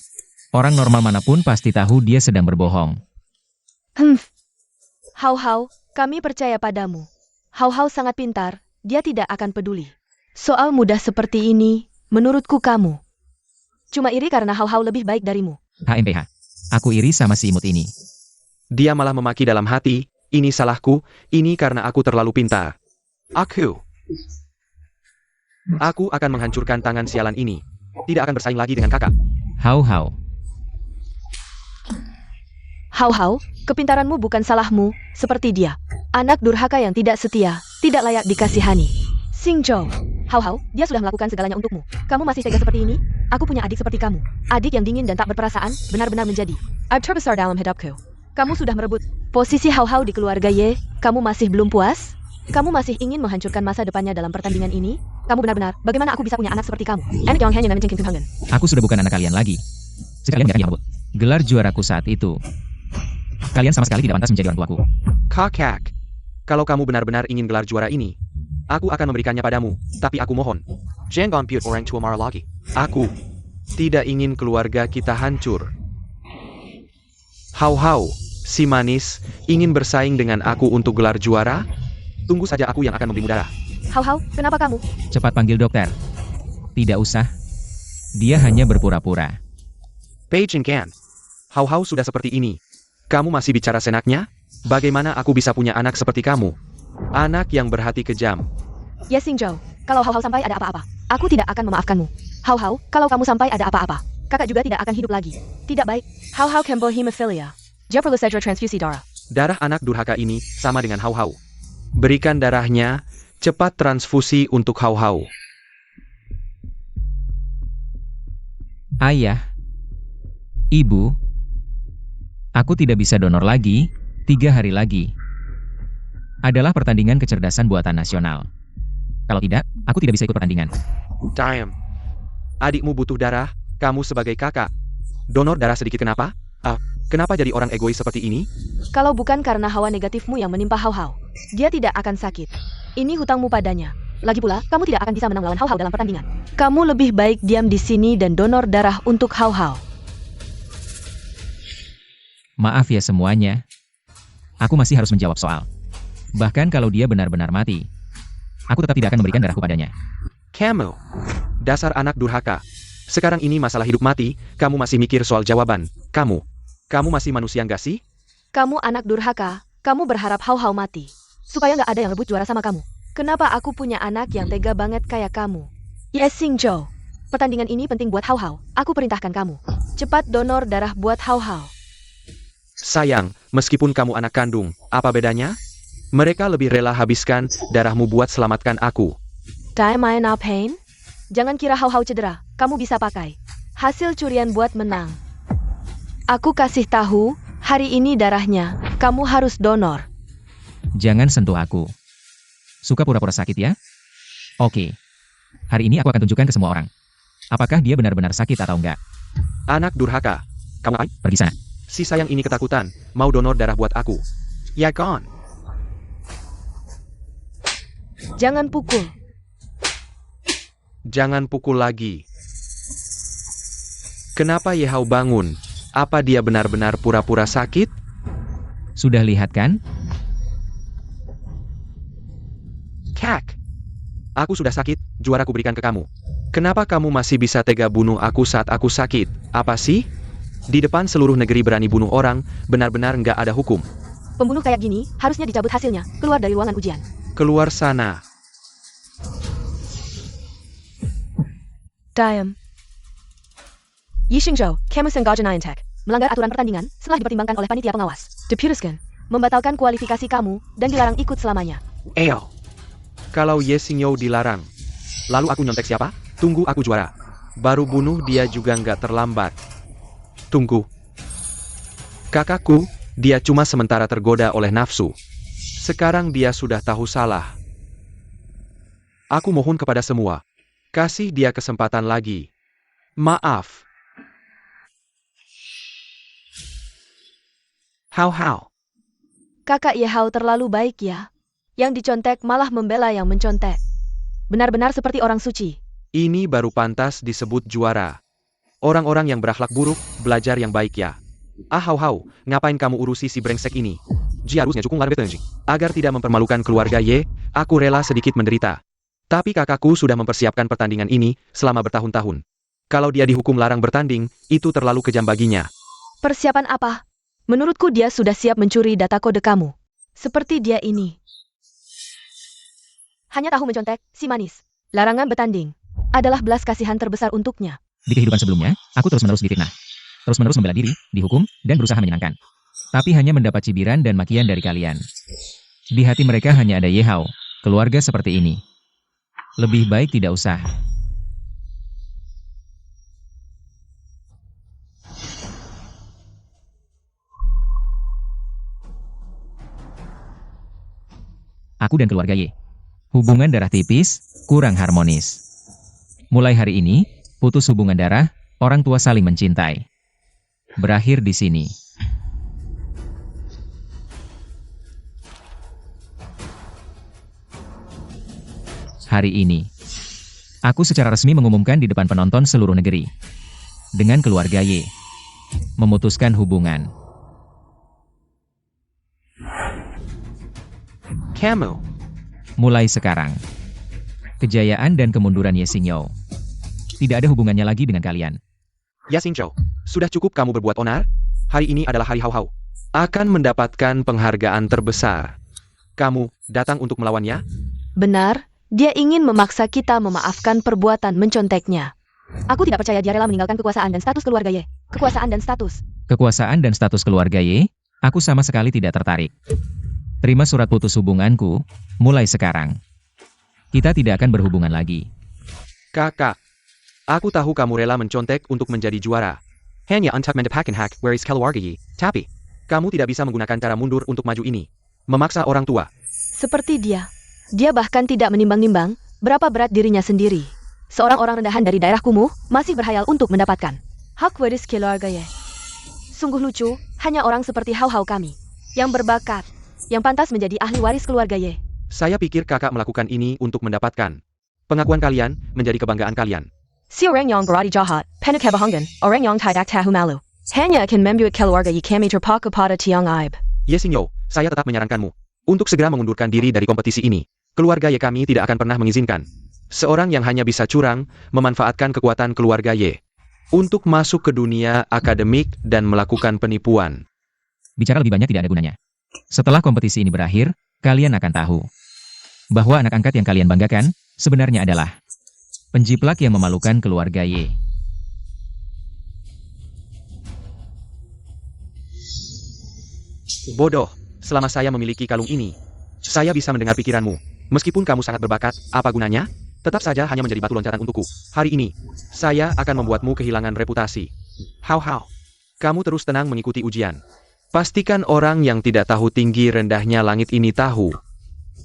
Orang normal manapun pasti tahu dia sedang berbohong. Hau-hau, kami percaya padamu. Hau-hau sangat pintar, dia tidak akan peduli. Soal mudah seperti ini, menurutku kamu cuma iri karena hau-hau lebih baik darimu. HMPH. Aku iri sama si imut ini. Dia malah memaki dalam hati, ini salahku, ini karena aku terlalu pintar. Aku akan menghancurkan tangan sialan ini. Tidak akan bersaing lagi dengan kakak. Hau-hau. Hau-hau, kepintaranmu bukan salahmu, seperti dia. Anak durhaka yang tidak setia, tidak layak dikasihani. Xingzhou, hau-hau, dia sudah melakukan segalanya untukmu. Kamu masih tega seperti ini? Aku punya adik seperti kamu. Adik yang dingin dan tak berperasaan, benar-benar menjadi aib terbesar dalam hidupku. Kamu sudah merebut posisi Hao Hao di keluarga Ye. Kamu masih belum puas? Kamu masih ingin menghancurkan masa depannya dalam pertandingan ini? Kamu benar-benar, bagaimana aku bisa punya anak seperti kamu? Aku sudah bukan anak kalian lagi. Sekalian gak merebut gelar juaraku saat itu. Kalian sama sekali tidak pantas menjadi orang tuaku. Kakak, kalau kamu benar-benar ingin gelar juara ini, aku akan memberikannya padamu. Tapi aku mohon, jangan compute orang tua marah lagi. Aku tidak ingin keluarga kita hancur. Hao Hao, si manis, ingin bersaing dengan aku untuk gelar juara? Tunggu saja, aku yang akan memberimu darah. Hao Hao, kenapa kamu? Cepat panggil dokter. Tidak usah. Dia hanya berpura-pura. Page Kan, Hao Hao sudah seperti ini. Kamu masih bicara senaknya? Bagaimana aku bisa punya anak seperti kamu? Anak yang berhati kejam. Ye Xingzhou, kalau Hao Hao sampai ada apa-apa, aku tidak akan memaafkanmu. Hao Hao, kalau kamu sampai ada apa-apa, kakak juga tidak akan hidup lagi. Tidak baik. Hao Hao Kembo Hemophilia. Dia perlu segera transfusi darah. Darah anak durhaka ini sama dengan Hao Hao. Berikan darahnya, cepat transfusi untuk Hao Hao. Ayah. Ibu. Aku tidak bisa donor lagi, 3 hari lagi. Adalah pertandingan kecerdasan buatan nasional. Kalau tidak, aku tidak bisa ikut pertandingan. Time. Adikmu butuh darah, kamu sebagai kakak. Donor darah sedikit kenapa? Kenapa jadi orang egois seperti ini? Kalau bukan karena hawa negatifmu yang menimpa Hao Hao, dia tidak akan sakit. Ini hutangmu padanya. Lagi pula, kamu tidak akan bisa menang lawan Hao Hao dalam pertandingan. Kamu lebih baik diam di sini dan donor darah untuk Hao Hao. Maaf ya semuanya. Aku masih harus menjawab soal. Bahkan kalau dia benar-benar mati, aku tetap tidak akan memberikan darahku padanya. Kamu, dasar anak durhaka. Sekarang ini masalah hidup mati, kamu masih mikir soal jawaban. Kamu masih manusia nggak sih? Kamu anak durhaka, kamu berharap Hao Hao mati. Supaya nggak ada yang rebut juara sama kamu. Kenapa aku punya anak yang tega banget kayak kamu? Ye Xingzhou, pertandingan ini penting buat Hao Hao. Aku perintahkan kamu. Cepat donor darah buat Hao Hao. Sayang, meskipun kamu anak kandung, apa bedanya? Mereka lebih rela habiskan darahmu buat selamatkan aku. Am I now pain? Jangan kira Hao Hao cedera, kamu bisa pakai hasil curian buat menang. Aku kasih tahu, hari ini darahnya, kamu harus donor. Jangan sentuh aku. Suka pura-pura sakit ya? Oke. Hari ini aku akan tunjukkan ke semua orang. Apakah dia benar-benar sakit atau enggak? Anak durhaka. Kamu Pergi sana. si sayang ini ketakutan, mau donor darah buat aku. Ya kan? Jangan pukul. Jangan pukul lagi. Kenapa Ye Hao bangun? Apa dia benar-benar pura-pura sakit? Sudah lihat kan? Kak. Aku sudah sakit, juaraku berikan ke kamu. Kenapa kamu masih bisa tega bunuh aku saat aku sakit? Apa sih? Di depan seluruh negeri berani bunuh orang, benar-benar nggak ada hukum. Pembunuh kayak gini, harusnya dicabut hasilnya, keluar dari ruangan ujian. Keluar sana. Diam. Yi Xingzhou, kamu sengaja Niantek, melanggar aturan pertandingan setelah dipertimbangkan oleh panitia pengawas. Diputuskan, membatalkan kualifikasi kamu dan dilarang ikut selamanya. Eyo. Kalau Ye Xingzhou dilarang, lalu aku nyontek siapa? Tunggu aku juara. Baru bunuh dia juga nggak terlambat. Tunggu. Kakakku, dia cuma sementara tergoda oleh nafsu. Sekarang dia sudah tahu salah. Aku mohon kepada semua, kasih dia kesempatan lagi. Maaf. Hao Hao. Kakak Ye Hao terlalu baik ya. Yang dicontek malah membela yang mencontek. Benar-benar seperti orang suci. Ini baru pantas disebut juara. Orang-orang yang berakhlak buruk, belajar yang baik ya. Hao Hao, ngapain kamu urusi si brengsek ini? Ji harusnya cukup lari betenji. Agar tidak mempermalukan keluarga Ye, aku rela sedikit menderita. Tapi kakakku sudah mempersiapkan pertandingan ini selama bertahun-tahun. Kalau dia dihukum larang bertanding, itu terlalu kejam baginya. Persiapan apa? Menurutku dia sudah siap mencuri data kode kamu. Seperti dia ini. Hanya tahu mencontek, si manis. Larangan bertanding adalah belas kasihan terbesar untuknya. Di kehidupan sebelumnya, aku terus-menerus difitnah. Terus-menerus membela diri, dihukum, dan berusaha menyenangkan. Tapi hanya mendapat cibiran dan makian dari kalian. Di hati mereka hanya ada Ye Hao, keluarga seperti ini. Lebih baik tidak usah. Aku dan keluarga Ye. Hubungan darah tipis, kurang harmonis. Mulai hari ini, putus hubungan darah, orang tua saling mencintai. Berakhir di sini. Hari ini, aku secara resmi mengumumkan di depan penonton seluruh negeri. Dengan keluarga Ye. Memutuskan hubungan. Kamu. Mulai sekarang. Kejayaan dan kemunduran Ye Xingyo. Tidak ada hubungannya lagi dengan kalian. Ya Xingzhou, sudah cukup kamu berbuat onar? Hari ini adalah hari Hao Hao. Akan mendapatkan penghargaan terbesar. Kamu datang untuk melawannya? Benar, dia ingin memaksa kita memaafkan perbuatan menconteknya. Aku tidak percaya dia rela meninggalkan kekuasaan dan status keluarga Ye. Kekuasaan dan status. Kekuasaan dan status keluarga Ye, aku sama sekali tidak tertarik. Terima surat putus hubunganku, mulai sekarang. Kita tidak akan berhubungan lagi. Kakak, aku tahu kamu rela mencontek untuk menjadi juara. Hanya untuk mendapatkan hak waris keluarga Ye. Tapi, kamu tidak bisa menggunakan cara mundur untuk maju ini. Memaksa orang tua. Seperti dia. Dia bahkan tidak menimbang-nimbang berapa berat dirinya sendiri. Seorang orang rendahan dari daerah kumuh masih berhayal untuk mendapatkan hak waris keluarga Ye. Sungguh lucu, hanya orang seperti Hao Hao kami yang berbakat, yang pantas menjadi ahli waris keluarga Ye. Saya pikir kakak melakukan ini untuk mendapatkan pengakuan kalian menjadi kebanggaan kalian. Si orang yang berani jahat, penuh kebohongan, orang yang tidak tahu malu. Hanya akan membuat keluarga Ye kami terpaku pada tiang aib. Ye Xingyo, saya tetap menyarankanmu untuk segera mengundurkan diri dari kompetisi ini. Keluarga Ye kami tidak akan pernah mengizinkan seorang yang hanya bisa curang memanfaatkan kekuatan keluarga Ye untuk masuk ke dunia akademik dan melakukan penipuan. Bicara lebih banyak tidak ada gunanya. Setelah kompetisi ini berakhir, kalian akan tahu bahwa anak angkat yang kalian banggakan sebenarnya adalah penjiplak yang memalukan keluarga Ye. Bodoh, selama saya memiliki kalung ini, saya bisa mendengar pikiranmu. Meskipun kamu sangat berbakat, apa gunanya? Tetap saja hanya menjadi batu loncatan untukku. Hari ini, saya akan membuatmu kehilangan reputasi. Hao Hao, kamu terus tenang mengikuti ujian. Pastikan orang yang tidak tahu tinggi rendahnya langit ini tahu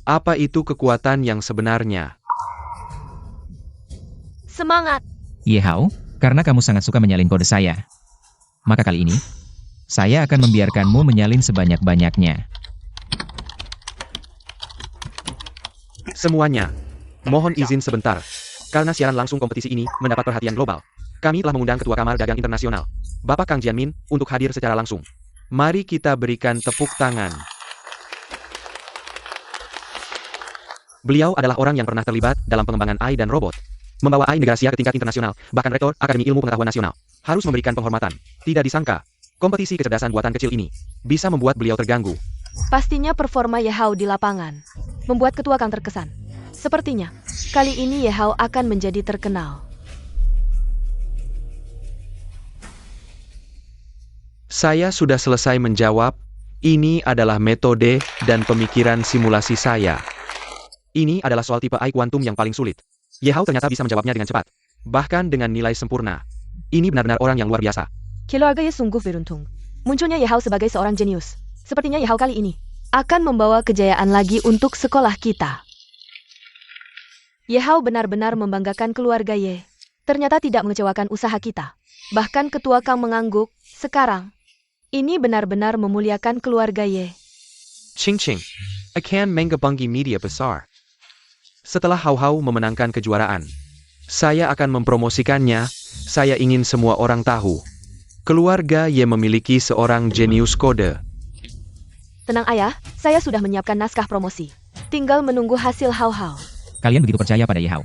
apa itu kekuatan yang sebenarnya. Semangat! Ye Hao, karena kamu sangat suka menyalin kode saya. Maka kali ini, saya akan membiarkanmu menyalin sebanyak-banyaknya. Semuanya, mohon izin sebentar. Karena siaran langsung kompetisi ini mendapat perhatian global, kami telah mengundang Ketua Kamar Dagang Internasional, Bapak Kang Jianmin, untuk hadir secara langsung. Mari kita berikan tepuk tangan. Beliau adalah orang yang pernah terlibat dalam pengembangan AI dan robot. Membawa AI negara Asia ke tingkat internasional, bahkan Rektor Akademi Ilmu Pengetahuan Nasional. Harus memberikan penghormatan. Tidak disangka, kompetisi kecerdasan buatan kecil ini bisa membuat beliau terganggu. Pastinya performa Ye Hao di lapangan membuat Ketua Kang terkesan. Sepertinya, kali ini Ye Hao akan menjadi terkenal. Saya sudah selesai menjawab. Ini adalah metode dan pemikiran simulasi saya. Ini adalah soal tipe AI kuantum yang paling sulit. Ye Hao ternyata bisa menjawabnya dengan cepat. Bahkan dengan nilai sempurna. Ini benar-benar orang yang luar biasa. Keluarga Ye sungguh beruntung. Munculnya Ye Hao sebagai seorang jenius. Sepertinya Ye Hao kali ini akan membawa kejayaan lagi untuk sekolah kita. Ye Hao benar-benar membanggakan keluarga Ye. Ternyata tidak mengecewakan usaha kita. Bahkan Ketua Kang mengangguk, sekarang. Ini benar-benar memuliakan keluarga Ye. Ching-ching. Akan menggabungi media besar. Setelah Hao Hao memenangkan kejuaraan, saya akan mempromosikannya. Saya ingin semua orang tahu. Keluarga Ye memiliki seorang jenius kode. Tenang ayah, saya sudah menyiapkan naskah promosi. Tinggal menunggu hasil Hao Hao. Kalian begitu percaya pada Ye Hao.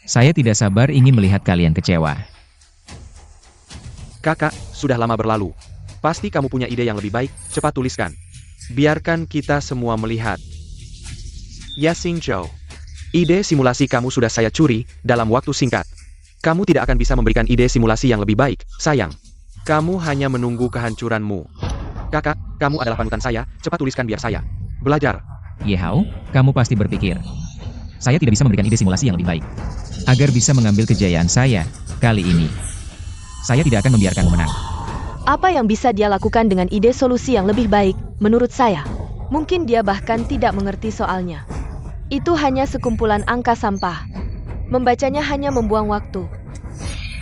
Saya tidak sabar ingin melihat kalian kecewa. Kakak, sudah lama berlalu. Pasti kamu punya ide yang lebih baik, cepat tuliskan. Biarkan kita semua melihat. Ya Xingzhou, ide simulasi kamu sudah saya curi dalam waktu singkat. Kamu tidak akan bisa memberikan ide simulasi yang lebih baik, sayang. Kamu hanya menunggu kehancuranmu. Kakak, kamu adalah panutan saya, cepat tuliskan biar saya belajar. Ye Hao, kamu pasti berpikir, saya tidak bisa memberikan ide simulasi yang lebih baik. Agar bisa mengambil kejayaan saya, kali ini, saya tidak akan membiarkanmu menang. Apa yang bisa dia lakukan dengan ide solusi yang lebih baik, menurut saya? Mungkin dia bahkan tidak mengerti soalnya. Itu hanya sekumpulan angka sampah. Membacanya hanya membuang waktu.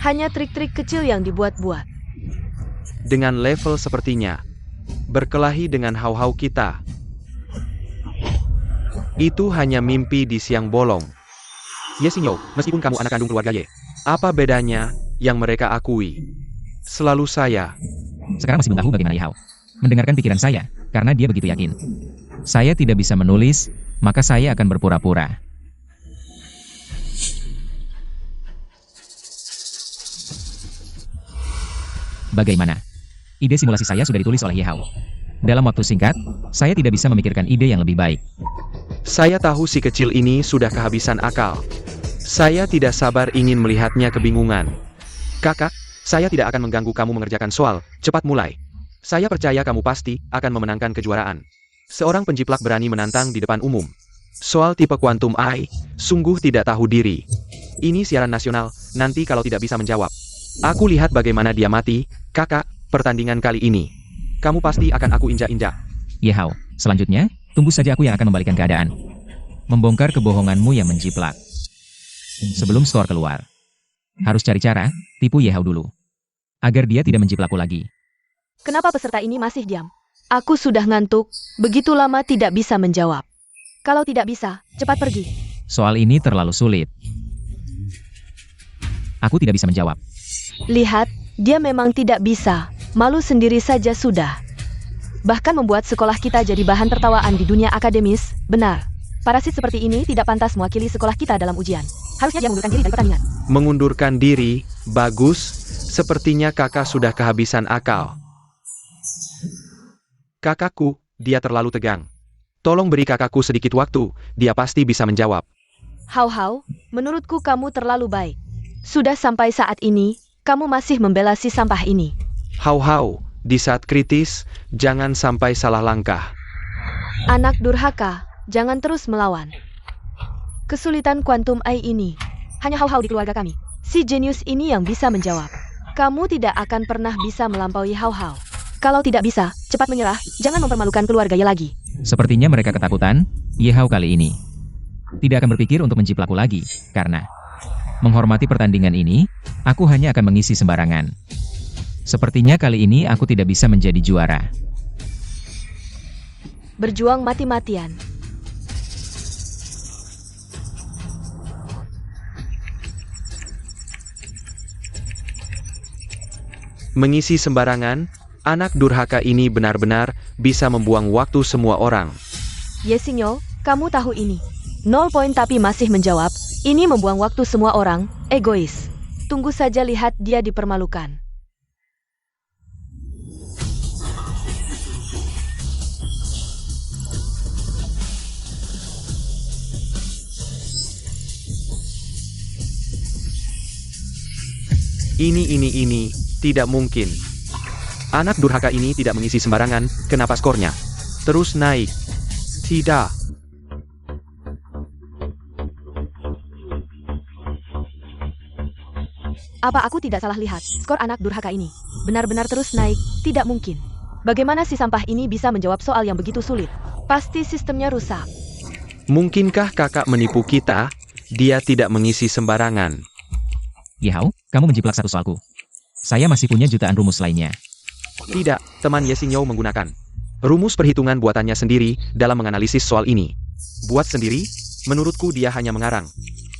Hanya trik-trik kecil yang dibuat-buat. Dengan level sepertinya, berkelahi dengan hau-hau kita. Itu hanya mimpi di siang bolong. Yesinyo, meskipun kamu anak kandung keluarga Ye, apa bedanya yang mereka akui? Selalu saya. Sekarang masih belum tahu bagaimana Yehao mendengarkan pikiran saya, karena dia begitu yakin. Saya tidak bisa menulis, maka saya akan berpura-pura. Bagaimana? Ide simulasi saya sudah ditulis oleh Yehao. Dalam waktu singkat, saya tidak bisa memikirkan ide yang lebih baik. Saya tahu si kecil ini sudah kehabisan akal. Saya tidak sabar ingin melihatnya kebingungan. Kakak, saya tidak akan mengganggu kamu mengerjakan soal, cepat mulai. Saya percaya kamu pasti akan memenangkan kejuaraan. Seorang penjiplak berani menantang di depan umum. Soal tipe kuantum AI, sungguh tidak tahu diri. Ini siaran nasional, nanti kalau tidak bisa menjawab. Aku lihat bagaimana dia mati, kakak, pertandingan kali ini. Kamu pasti akan aku injak-injak. Yehao, selanjutnya, tunggu saja aku yang akan membalikan keadaan. Membongkar kebohonganmu yang menjiplak. Sebelum skor keluar. Harus cari cara, tipu Yehao dulu. Agar dia tidak menjiplakku lagi. Kenapa peserta ini masih diam? Aku sudah ngantuk, begitu lama tidak bisa menjawab. Kalau tidak bisa, cepat pergi. Soal ini terlalu sulit. Aku tidak bisa menjawab. Lihat, dia memang tidak bisa. Malu sendiri saja sudah. Bahkan membuat sekolah kita jadi bahan tertawaan di dunia akademis, benar. Parasit seperti ini tidak pantas mewakili sekolah kita dalam ujian. Harusnya dia mengundurkan diri dari pertandingan. Mengundurkan diri, bagus. Sepertinya kakak sudah kehabisan akal. Kakakku, dia terlalu tegang. Tolong beri kakakku sedikit waktu, dia pasti bisa menjawab. Hau-hau, menurutku kamu terlalu baik. Sudah sampai saat ini, kamu masih membela si sampah ini. Hau-hau, di saat kritis, jangan sampai salah langkah. Anak durhaka, jangan terus melawan. Kesulitan kuantum AI ini, hanya hau-hau di keluarga kami. Si jenius ini yang bisa menjawab. Kamu tidak akan pernah bisa melampaui hau-hau. Kalau tidak bisa, cepat menyerah, jangan mempermalukan keluarga lagi. Sepertinya mereka ketakutan, Yehao kali ini. Tidak akan berpikir untuk menjiplakku lagi, karena menghormati pertandingan ini, aku hanya akan mengisi sembarangan. Sepertinya kali ini aku tidak bisa menjadi juara. Berjuang mati-matian. Mengisi sembarangan, anak durhaka ini benar-benar bisa membuang waktu semua orang. Yesinyo, kamu tahu ini. 0 poin tapi masih menjawab, ini membuang waktu semua orang, egois. Tunggu saja lihat dia dipermalukan. Ini, tidak mungkin. Anak durhaka ini tidak mengisi sembarangan, kenapa skornya terus naik? Tidak. Apa aku tidak salah lihat, skor anak durhaka ini benar-benar terus naik, tidak mungkin. Bagaimana si sampah ini bisa menjawab soal yang begitu sulit? Pasti sistemnya rusak. Mungkinkah kakak menipu kita? Dia tidak mengisi sembarangan. Yehao, kamu menjiplak satu soalku. Saya masih punya jutaan rumus lainnya. Tidak, teman Yesinyo menggunakan rumus perhitungan buatannya sendiri dalam menganalisis soal ini. Buat sendiri? Menurutku dia hanya mengarang.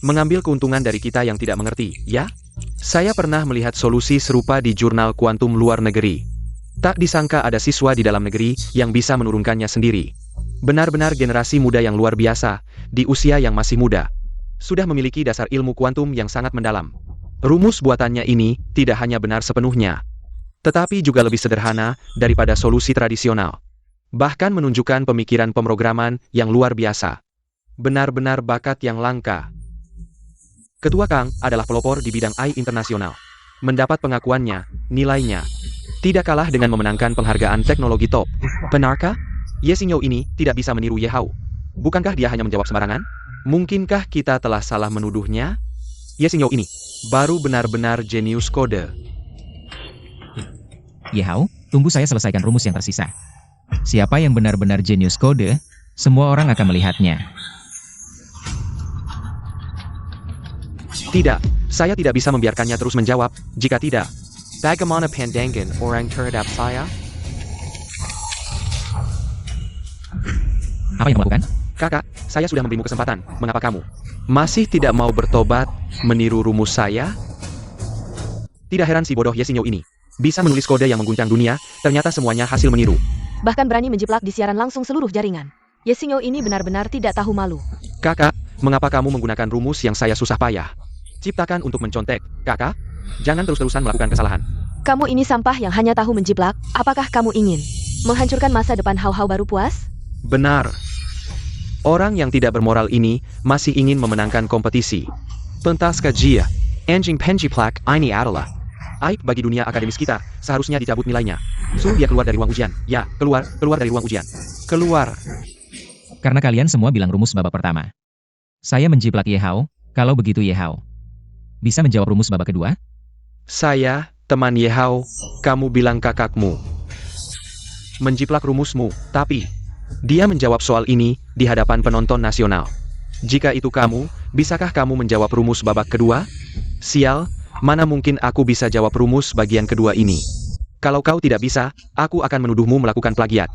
Mengambil keuntungan dari kita yang tidak mengerti, ya? Saya pernah melihat solusi serupa di jurnal kuantum luar negeri. Tak disangka ada siswa di dalam negeri yang bisa menurunkannya sendiri. Benar-benar generasi muda yang luar biasa, di usia yang masih muda. Sudah memiliki dasar ilmu kuantum yang sangat mendalam. Rumus buatannya ini tidak hanya benar sepenuhnya, tetapi juga lebih sederhana daripada solusi tradisional. Bahkan menunjukkan pemikiran pemrograman yang luar biasa. Benar-benar bakat yang langka. Ketua Kang adalah pelopor di bidang AI internasional. Mendapat pengakuannya, nilainya tidak kalah dengan memenangkan penghargaan teknologi top. Benarkah? Yesinyo ini tidak bisa meniru Yehao. Bukankah dia hanya menjawab sembarangan? Mungkinkah kita telah salah menuduhnya? Yesinyo ini baru benar-benar jenius kode. Yehao, tunggu saya selesaikan rumus yang tersisa. Siapa yang benar-benar jenius kode, semua orang akan melihatnya. Tidak, saya tidak bisa membiarkannya terus menjawab. Jika tidak, bagaimana pandangan orang terhadap saya? Apa yang kamu lakukan? Kakak, saya sudah memberimu kesempatan. Mengapa kamu masih tidak mau bertobat, meniru rumus saya? Tidak heran si bodoh Yesinyo ini bisa menulis kode yang mengguncang dunia, ternyata semuanya hasil meniru. Bahkan berani menjiplak di siaran langsung seluruh jaringan. Yesinyo ini benar-benar tidak tahu malu. Kakak, mengapa kamu menggunakan rumus yang saya susah payah ciptakan untuk mencontek? Kakak, jangan terus-terusan melakukan kesalahan. Kamu ini sampah yang hanya tahu menjiplak. Apakah kamu ingin menghancurkan masa depan Hau-Hau baru puas? Benar. Orang yang tidak bermoral ini masih ingin memenangkan kompetisi. Pentas kajian, anjing penjiplak ini adalah aib bagi dunia akademis kita. Seharusnya dicabut nilainya. Suruh dia keluar dari ruang ujian. Ya, keluar dari ruang ujian. Keluar. Karena kalian semua bilang rumus babak pertama. Saya menjiplak Yehao, kalau begitu Yehao bisa menjawab rumus babak kedua? Saya, teman Yehao, kamu bilang kakakmu menjiplak rumusmu, tapi dia menjawab soal ini di hadapan penonton nasional. Jika itu kamu, bisakah kamu menjawab rumus babak kedua? Sial, mana mungkin aku bisa jawab rumus bagian kedua ini. Kalau kau tidak bisa, aku akan menuduhmu melakukan plagiat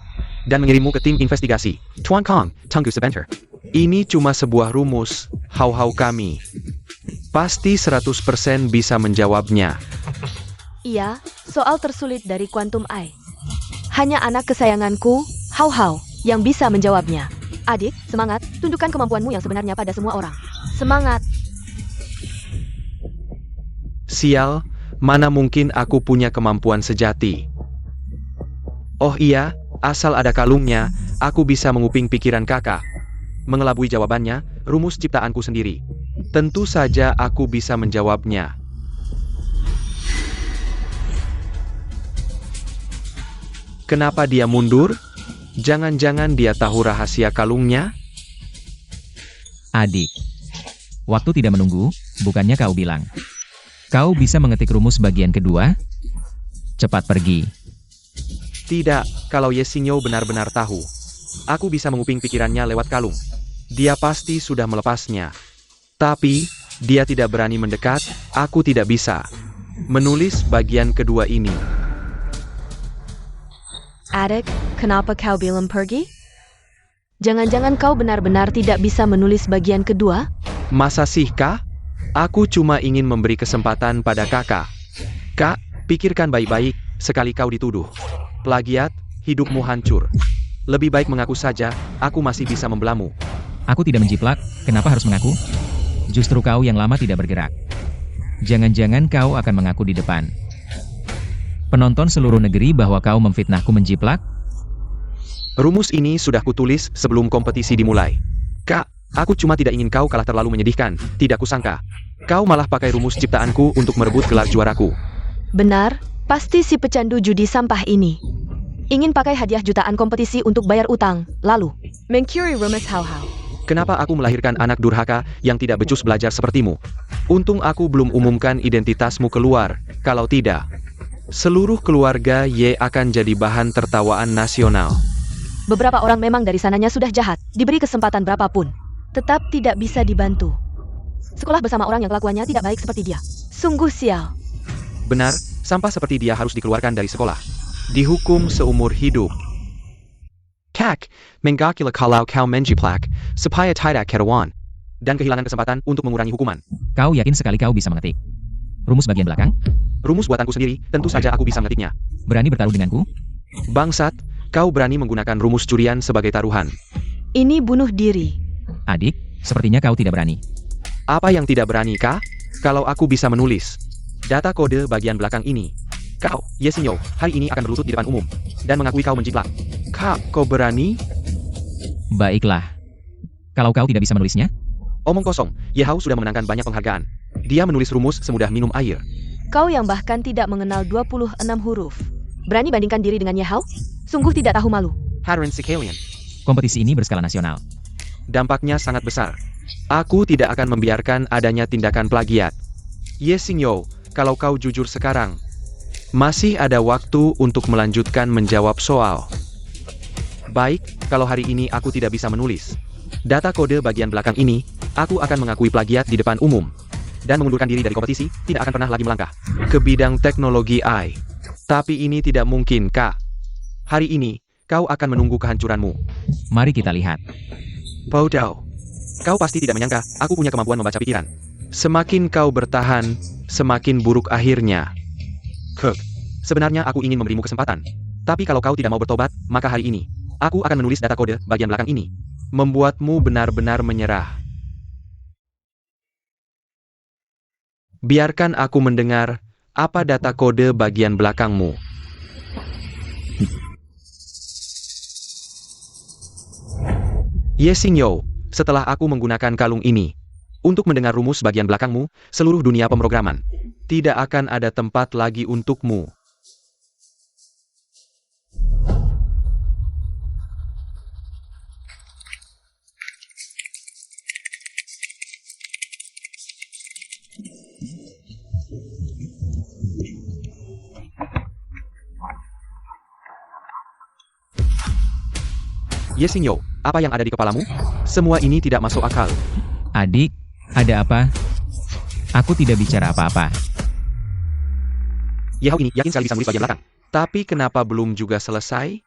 dan mengirimmu ke tim investigasi. Tuan Kong, tunggu sebentar. Ini cuma sebuah rumus, Hau-Hau kami pasti 100% bisa menjawabnya. Iya, soal tersulit dari Quantum Eye. Hanya anak kesayanganku, Hau-Hau, yang bisa menjawabnya. Adik, semangat, tunjukkan kemampuanmu yang sebenarnya pada semua orang. Semangat! Sial, mana mungkin aku punya kemampuan sejati. Oh iya, asal ada kalungnya, aku bisa menguping pikiran kakak. Mengelabui jawabannya, rumus ciptaanku sendiri. Tentu saja aku bisa menjawabnya. Kenapa dia mundur? Jangan-jangan dia tahu rahasia kalungnya? Adik, waktu tidak menunggu, bukannya kau bilang kau bisa mengetik rumus bagian kedua? Cepat pergi. Tidak, kalau Yesinyo benar-benar tahu. Aku bisa menguping pikirannya lewat kalung. Dia pasti sudah melepasnya. Tapi, dia tidak berani mendekat, aku tidak bisa menulis bagian kedua ini. Adik, kenapa kau bilang pergi? Jangan-jangan kau benar-benar tidak bisa menulis bagian kedua? Masa sih, Kak? Aku cuma ingin memberi kesempatan pada kakak. Kak, pikirkan baik-baik, sekali kau dituduh plagiat, hidupmu hancur. Lebih baik mengaku saja, aku masih bisa membelamu. Aku tidak menjiplak, kenapa harus mengaku? Justru kau yang lama tidak bergerak. Jangan-jangan kau akan mengaku di depan penonton seluruh negeri bahwa kau memfitnahku menjiplak? Rumus ini sudah kutulis sebelum kompetisi dimulai. Kak, aku cuma tidak ingin kau kalah terlalu menyedihkan, tidak kusangka. Kau malah pakai rumus ciptaanku untuk merebut gelar juaraku. Benar, pasti si pecandu judi sampah ini ingin pakai hadiah jutaan kompetisi untuk bayar utang, lalu mencuri rumus Hau-Hau. Kenapa aku melahirkan anak durhaka yang tidak becus belajar sepertimu? Untung aku belum umumkan identitasmu keluar, kalau tidak, seluruh keluarga Y akan jadi bahan tertawaan nasional. Beberapa orang memang dari sananya sudah jahat, diberi kesempatan berapapun, tetap tidak bisa dibantu. Sekolah bersama orang yang kelakuannya tidak baik seperti dia. Sungguh sial. Benar, sampah seperti dia harus dikeluarkan dari sekolah. Dihukum seumur hidup. Kak, menggakila kalau kau menjiplak, supaya tidak kerawan. Dan kehilangan kesempatan untuk mengurangi hukuman. Kau yakin sekali kau bisa mengetik rumus bagian belakang? Rumus buatanku sendiri, tentu saja aku bisa mengetiknya. Berani bertaruh denganku? Bangsat, kau berani menggunakan rumus curian sebagai taruhan. Ini bunuh diri. Adik, sepertinya kau tidak berani. Apa yang tidak berani, Kak? Kalau aku bisa menulis data kode bagian belakang ini. Kau, Yesinyo, hari ini akan berlutut di depan umum dan mengakui kau menjiplak. Kak, kau berani? Baiklah. Kalau kau tidak bisa menulisnya? Omong kosong, Yehao sudah memenangkan banyak penghargaan. Dia menulis rumus semudah minum air. Kau yang bahkan tidak mengenal 26 huruf. Berani bandingkan diri dengan Yehao? Sungguh tidak tahu malu. Hadirin sekalian, Kompetisi ini berskala nasional. dampaknya sangat besar. Aku tidak akan membiarkan adanya tindakan plagiat. Yesinyo, kalau kau jujur sekarang, masih ada waktu untuk melanjutkan menjawab soal. Baik, kalau hari ini aku tidak bisa menulis data kode bagian belakang ini, aku akan mengakui plagiat di depan umum. dan mengundurkan diri dari kompetisi, tidak akan pernah lagi melangkah ke bidang teknologi AI. Tapi ini tidak mungkin, Kak. Hari ini, kau akan menunggu kehancuranmu. Mari kita lihat. Bodoh. Kau pasti tidak menyangka, aku punya kemampuan membaca pikiran. Semakin kau bertahan, semakin buruk akhirnya. Kirk, sebenarnya aku ingin memberimu kesempatan. Tapi kalau kau tidak mau bertobat, maka hari ini, aku akan menulis data kode bagian belakang ini. Membuatmu benar-benar menyerah. Biarkan aku mendengar, apa data kode bagian belakangmu. Yesingyo, setelah aku menggunakan kalung ini, untuk mendengar rumus bagian belakangmu, seluruh dunia pemrograman, tidak akan ada tempat lagi untukmu. Yesingyo, apa yang ada di kepalamu? Semua ini tidak masuk akal. Adik, ada apa? Aku tidak bicara apa-apa. Yehao ini yakin sekali bisa menulis bagian belakang. Tapi kenapa belum juga selesai?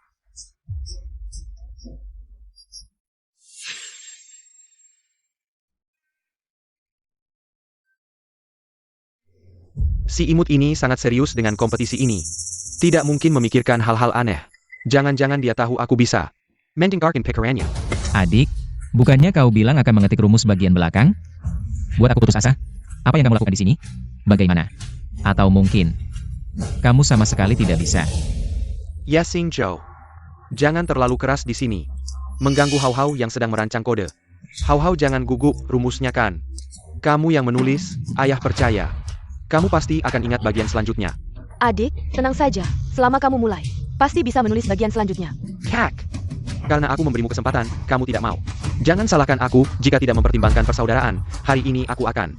Si imut ini sangat serius dengan kompetisi ini. Tidak mungkin memikirkan hal-hal aneh. Jangan-jangan dia tahu aku bisa. Mendinggarkan pikirannya. Adik, bukannya kau bilang akan mengetik rumus bagian belakang? Buat aku putus asa? Apa yang kamu lakukan di sini? Bagaimana? Atau mungkin, kamu sama sekali tidak bisa. Yasingjo, jangan terlalu keras di sini. Mengganggu Hao-Hao yang sedang merancang kode. Hao-Hao jangan gugup, rumusnya kan. Kamu yang menulis, ayah percaya. Kamu pasti akan ingat bagian selanjutnya. Adik, tenang saja. Selama kamu mulai, pasti bisa menulis bagian selanjutnya. Kak! Karena aku memberimu kesempatan, kamu tidak mau. Jangan salahkan aku jika tidak mempertimbangkan persaudaraan. Hari ini aku akan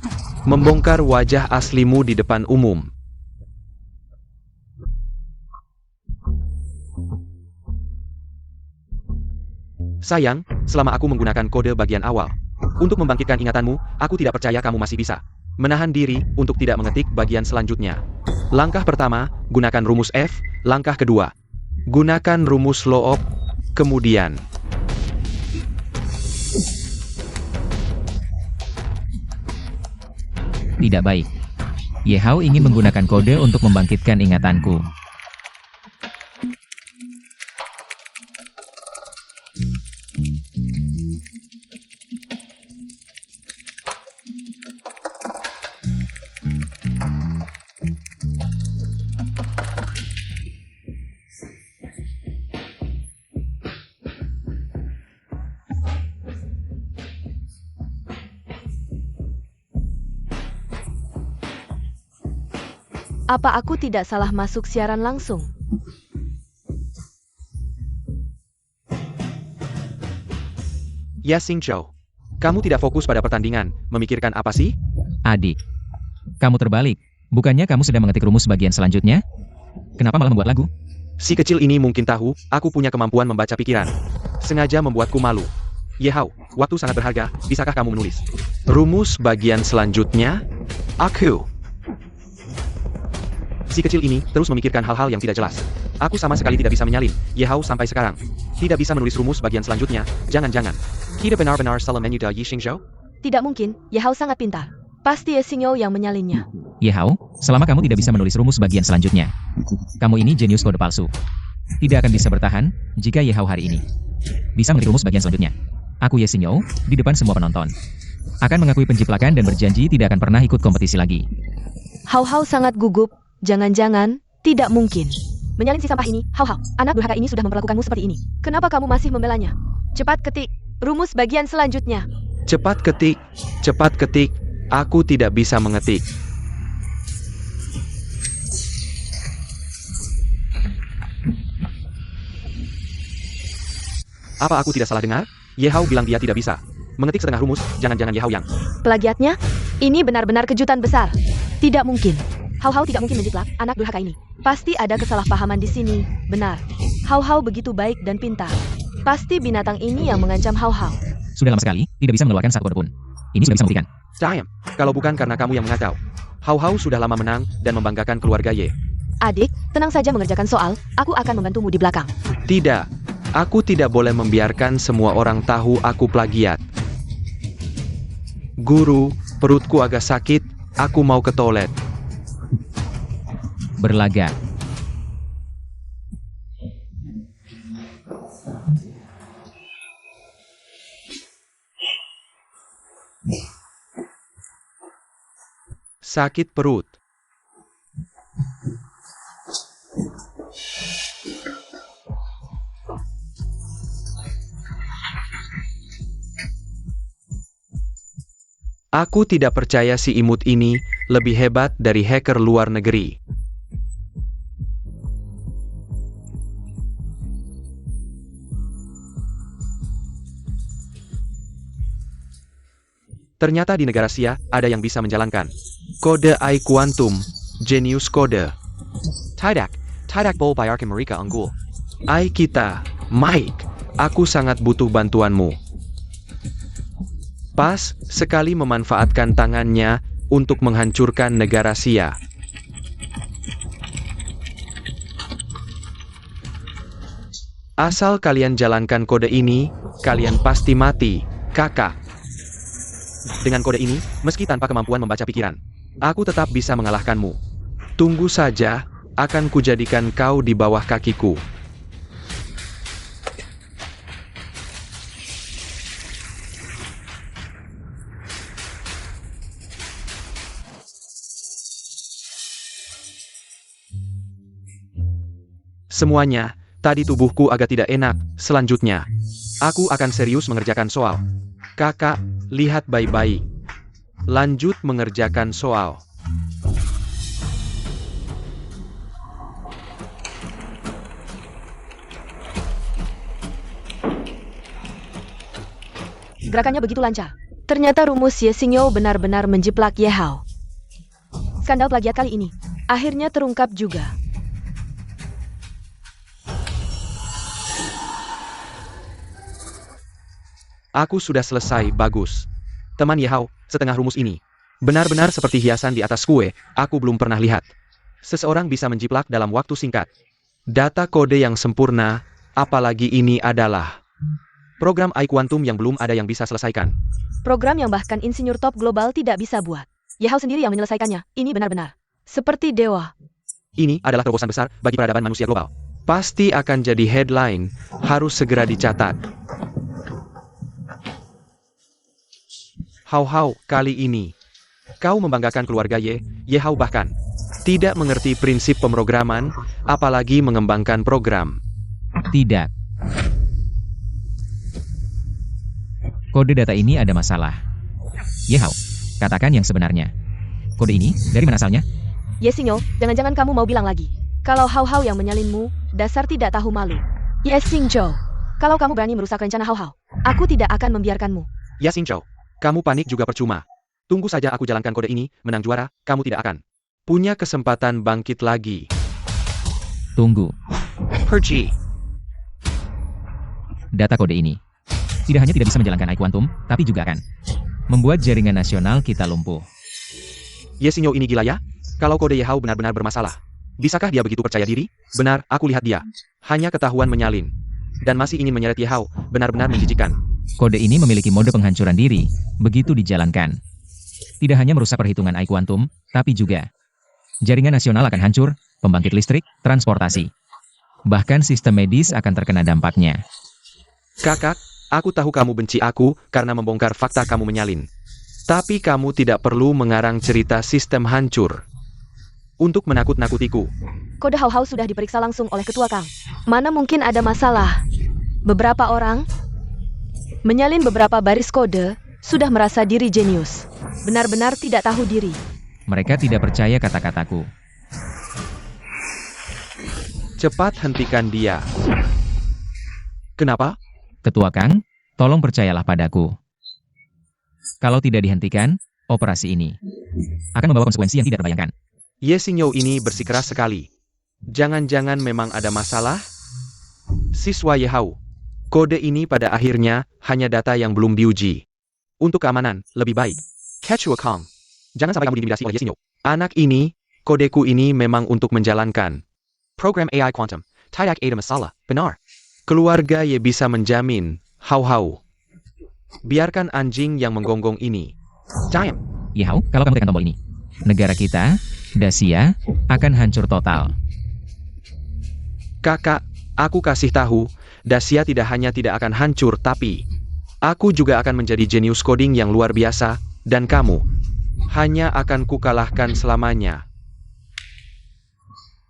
membongkar wajah aslimu di depan umum. Sayang, selama aku menggunakan kode bagian awal untuk membangkitkan ingatanmu, aku tidak percaya kamu masih bisa menahan diri untuk tidak mengetik bagian selanjutnya. Langkah pertama, gunakan rumus F. Langkah kedua, gunakan rumus Loop. Kemudian, Tidak baik. Yehao ingin menggunakan kode untuk membangkitkan ingatanku. Apa aku tidak salah masuk siaran langsung? Yasingjo, kamu tidak fokus pada pertandingan, memikirkan apa sih? Adik, kamu terbalik. Bukannya kamu sedang mengetik rumus bagian selanjutnya? Kenapa malah membuat lagu? Si kecil ini mungkin tahu, aku punya kemampuan membaca pikiran. Sengaja membuatku malu. Yehao, waktu sangat berharga, bisakah kamu menulis rumus bagian selanjutnya? Aku. Si kecil ini terus memikirkan hal-hal yang tidak jelas. Aku sama sekali tidak bisa menyalin. Yehao sampai sekarang tidak bisa menulis rumus bagian selanjutnya. Jangan-jangan kita benar-benar salah menu da Yishingzhou? Tidak mungkin, Yehao sangat pintar. Pasti Yesingyo yang menyalinnya. Yehao, selama kamu tidak bisa menulis rumus bagian selanjutnya, kamu ini jenius kode palsu. Tidak akan bisa bertahan jika Yehao hari ini bisa mengetik rumus bagian selanjutnya. Aku Yesingyo, di depan semua penonton, akan mengakui penciplakan dan berjanji tidak akan pernah ikut kompetisi lagi. Hao-Hao sangat gugup. Jangan-jangan, tidak mungkin. Menyalin si sampah ini, Hao-Hao, anak durhaka ini sudah memperlakukanmu seperti ini. Kenapa kamu masih membelanya? Cepat ketik, rumus bagian selanjutnya. Cepat ketik, cepat ketik. Aku tidak bisa mengetik. Apa aku tidak salah dengar? Yehao bilang dia tidak bisa mengetik setengah rumus, jangan-jangan Yehao yang Plagiatnya? Ini benar-benar kejutan besar. Tidak mungkin. Hao-Hao tidak mungkin menjiplak anak durhaka ini. Pasti ada kesalahpahaman di sini. Benar. Hao-Hao begitu baik dan pintar. Pasti binatang ini yang mengancam Hao-Hao. Sudah lama sekali, tidak bisa mengeluarkan satu kode pun. Ini sudah bisa membuktikan. Damn. Kalau bukan karena kamu yang mengacau. Hau Hau sudah lama menang dan membanggakan keluarga Ye. Adik, tenang saja mengerjakan soal, aku akan membantumu di belakang. Tidak, aku tidak boleh membiarkan semua orang tahu aku plagiat. Guru, perutku agak sakit, aku mau ke toilet. Berlagak. Sakit perut. Aku tidak percaya si imut ini lebih hebat dari hacker luar negeri. Ternyata di negara Sia ada yang bisa menjalankan kode AI Quantum, Genius Code. Tidak bol bayarkan mereka unggul. AI kita, Mike, aku sangat butuh bantuanmu. Pas sekali memanfaatkan tangannya untuk menghancurkan negara Sia. Asal kalian jalankan kode ini, kalian pasti mati, kakak. Dengan kode ini, meski tanpa kemampuan membaca pikiran, aku tetap bisa mengalahkanmu. Tunggu saja, akan kujadikan kau di bawah kakiku. Semuanya, tadi tubuhku agak tidak enak. Selanjutnya, aku akan serius mengerjakan soal. Kakak, lihat baik-baik. Lanjut mengerjakan soal. Gerakannya begitu lancar. Ternyata rumus Ye Xingyo benar-benar menjiplak Ye Hao. Skandal plagiat kali ini akhirnya terungkap juga. Aku sudah selesai, bagus. Teman Ye Hao, setengah rumus ini benar-benar seperti hiasan di atas kue, aku belum pernah lihat. Seseorang bisa menjiplak dalam waktu singkat. Data kode yang sempurna, apalagi ini adalah program AI Quantum yang belum ada yang bisa selesaikan. Program yang bahkan insinyur top global tidak bisa buat. Ye Hao sendiri yang menyelesaikannya, ini benar-benar seperti dewa. Ini adalah terobosan besar bagi peradaban manusia global. Pasti akan jadi headline, harus segera dicatat. Hau Hau, kali ini kau membanggakan keluarga Ye Hao bahkan tidak mengerti prinsip pemrograman, apalagi mengembangkan program. Tidak. Kode data ini ada masalah. Ye Hao, katakan yang sebenarnya. Kode ini, dari mana asalnya? Ye Xingyo, jangan-jangan kamu mau bilang lagi kalau Hao Hao yang menyalinmu, dasar tidak tahu malu. Ye Xingyo, kalau kamu berani merusak rencana Hao Hao, aku tidak akan membiarkanmu. Ya Xingqiu, kamu panik juga percuma. Tunggu saja aku jalankan kode ini, menang juara, kamu tidak akan punya kesempatan bangkit lagi. Tunggu. Pergi. Data kode ini tidak hanya tidak bisa menjalankan AI Quantum, tapi juga akan membuat jaringan nasional kita lumpuh. Ye Xingyo ini gila ya? Kalau kode Ye Hao benar-benar bermasalah, bisakah dia begitu percaya diri? Benar, aku lihat dia hanya ketahuan menyalin dan masih ingin menyeret Ye Hao, benar-benar menjijikan. Kode ini memiliki mode penghancuran diri, begitu dijalankan. Tidak hanya merusak perhitungan AI Quantum, tapi juga jaringan nasional akan hancur, pembangkit listrik, transportasi. Bahkan sistem medis akan terkena dampaknya. Kakak, aku tahu kamu benci aku karena membongkar fakta kamu menyalin. Tapi kamu tidak perlu mengarang cerita sistem hancur untuk menakut-nakutiku. Kode Hao Hao sudah diperiksa langsung oleh Ketua Kang. Mana mungkin ada masalah? Beberapa orang menyalin beberapa baris kode, sudah merasa diri jenius. Benar-benar tidak tahu diri. Mereka tidak percaya kata-kataku. Cepat hentikan dia. Kenapa? Ketua Kang, tolong percayalah padaku. Kalau tidak dihentikan, operasi ini akan membawa konsekuensi yang tidak terbayangkan. Ye Xingyo ini bersikeras sekali. Jangan-jangan memang ada masalah? Siswa Ye Hao, kode ini pada akhirnya hanya data yang belum diuji. Untuk keamanan, lebih baik Ketua Kang, Jangan sampai kamu diintimidasi oleh Yesinyo. Anak ini, kodeku ini memang untuk menjalankan program AI Quantum. Tidak ada masalah, benar. Keluarga Ye bisa menjamin, hau-hau. Biarkan anjing yang menggonggong ini. Diam. Ye Hao, kalau kamu tekan tombol ini, negara kita, Dacia, akan hancur total. Kakak, aku kasih tahu, Dacia tidak hanya tidak akan hancur tapi aku juga akan menjadi jenius coding yang luar biasa, dan kamu hanya akan kukalahkan selamanya.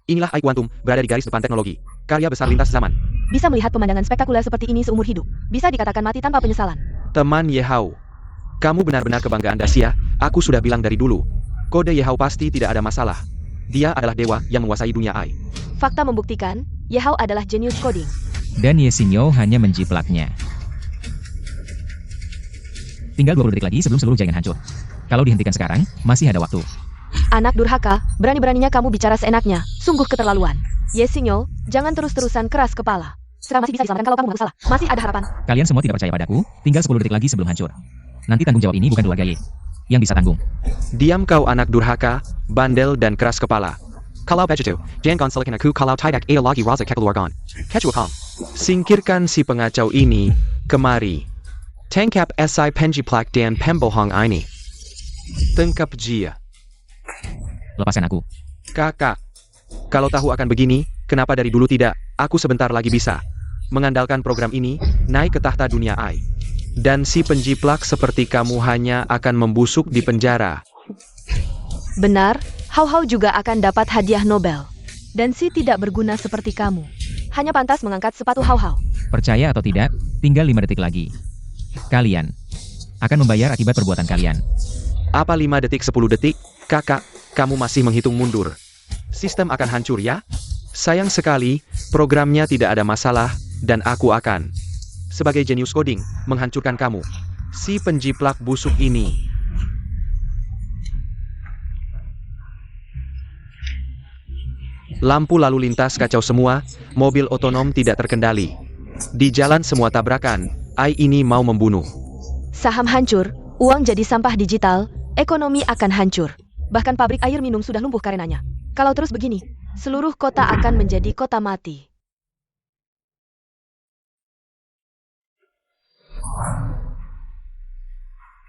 Inilah AI Quantum, berada di garis depan teknologi. Karya besar lintas zaman. Bisa melihat pemandangan spektakuler seperti ini seumur hidup. Bisa dikatakan mati tanpa penyesalan. Teman Ye Hao, kamu benar-benar kebanggaan Dacia, aku sudah bilang dari dulu. Kode Ye Hao pasti tidak ada masalah. Dia adalah dewa yang menguasai dunia AI. Fakta membuktikan, Ye Hao adalah jenius coding. Dan Yesinyo hanya menjiplaknya. Tinggal 20 detik lagi sebelum seluruh jaringan hancur. Kalau dihentikan sekarang, masih ada waktu. Anak durhaka, berani-beraninya kamu bicara seenaknya. Sungguh keterlaluan. Yesinyo, jangan terus-terusan keras kepala. Sekarang masih bisa diselamatkan kalau kamu mengaku salah. Masih ada harapan. Kalian semua tidak percaya padaku, tinggal 10 detik lagi sebelum hancur. Nanti tanggung jawab ini bukan keluarga Ye yang bisa tanggung. Diam kau anak durhaka, bandel dan keras kepala. Kalau begitu, jangan selikan aku kalau tidak ada lagi rasa kekeluargaan. Kecuali singkirkan si pengacau ini, kemari. Tangkap SI penjiplak dan pembohong ini. Tangkap dia. Lepaskan aku. Kakak, kalau tahu akan begini, kenapa dari dulu tidak? Aku sebentar lagi bisa mengandalkan program ini, naik ke tahta dunia AI. Dan si penjiplak seperti kamu hanya akan membusuk di penjara. Benar, Hao Hao juga akan dapat hadiah Nobel. Dan si tidak berguna seperti kamu. Hanya pantas mengangkat sepatu Hao Hao. Percaya atau tidak, tinggal 5 detik lagi. Kalian akan membayar akibat perbuatan kalian. Apa 5 detik 10 detik? Kakak, kamu masih menghitung mundur. Sistem akan hancur ya? Sayang sekali, programnya tidak ada masalah, dan aku akan, sebagai jenius coding, menghancurkan kamu. Si penjiplak busuk ini. Lampu lalu lintas kacau semua, mobil otonom tidak terkendali. Di jalan semua tabrakan, AI ini mau membunuh. Saham hancur, uang jadi sampah digital, ekonomi akan hancur. Bahkan pabrik air minum sudah lumpuh karenanya. Kalau terus begini, seluruh kota akan menjadi kota mati.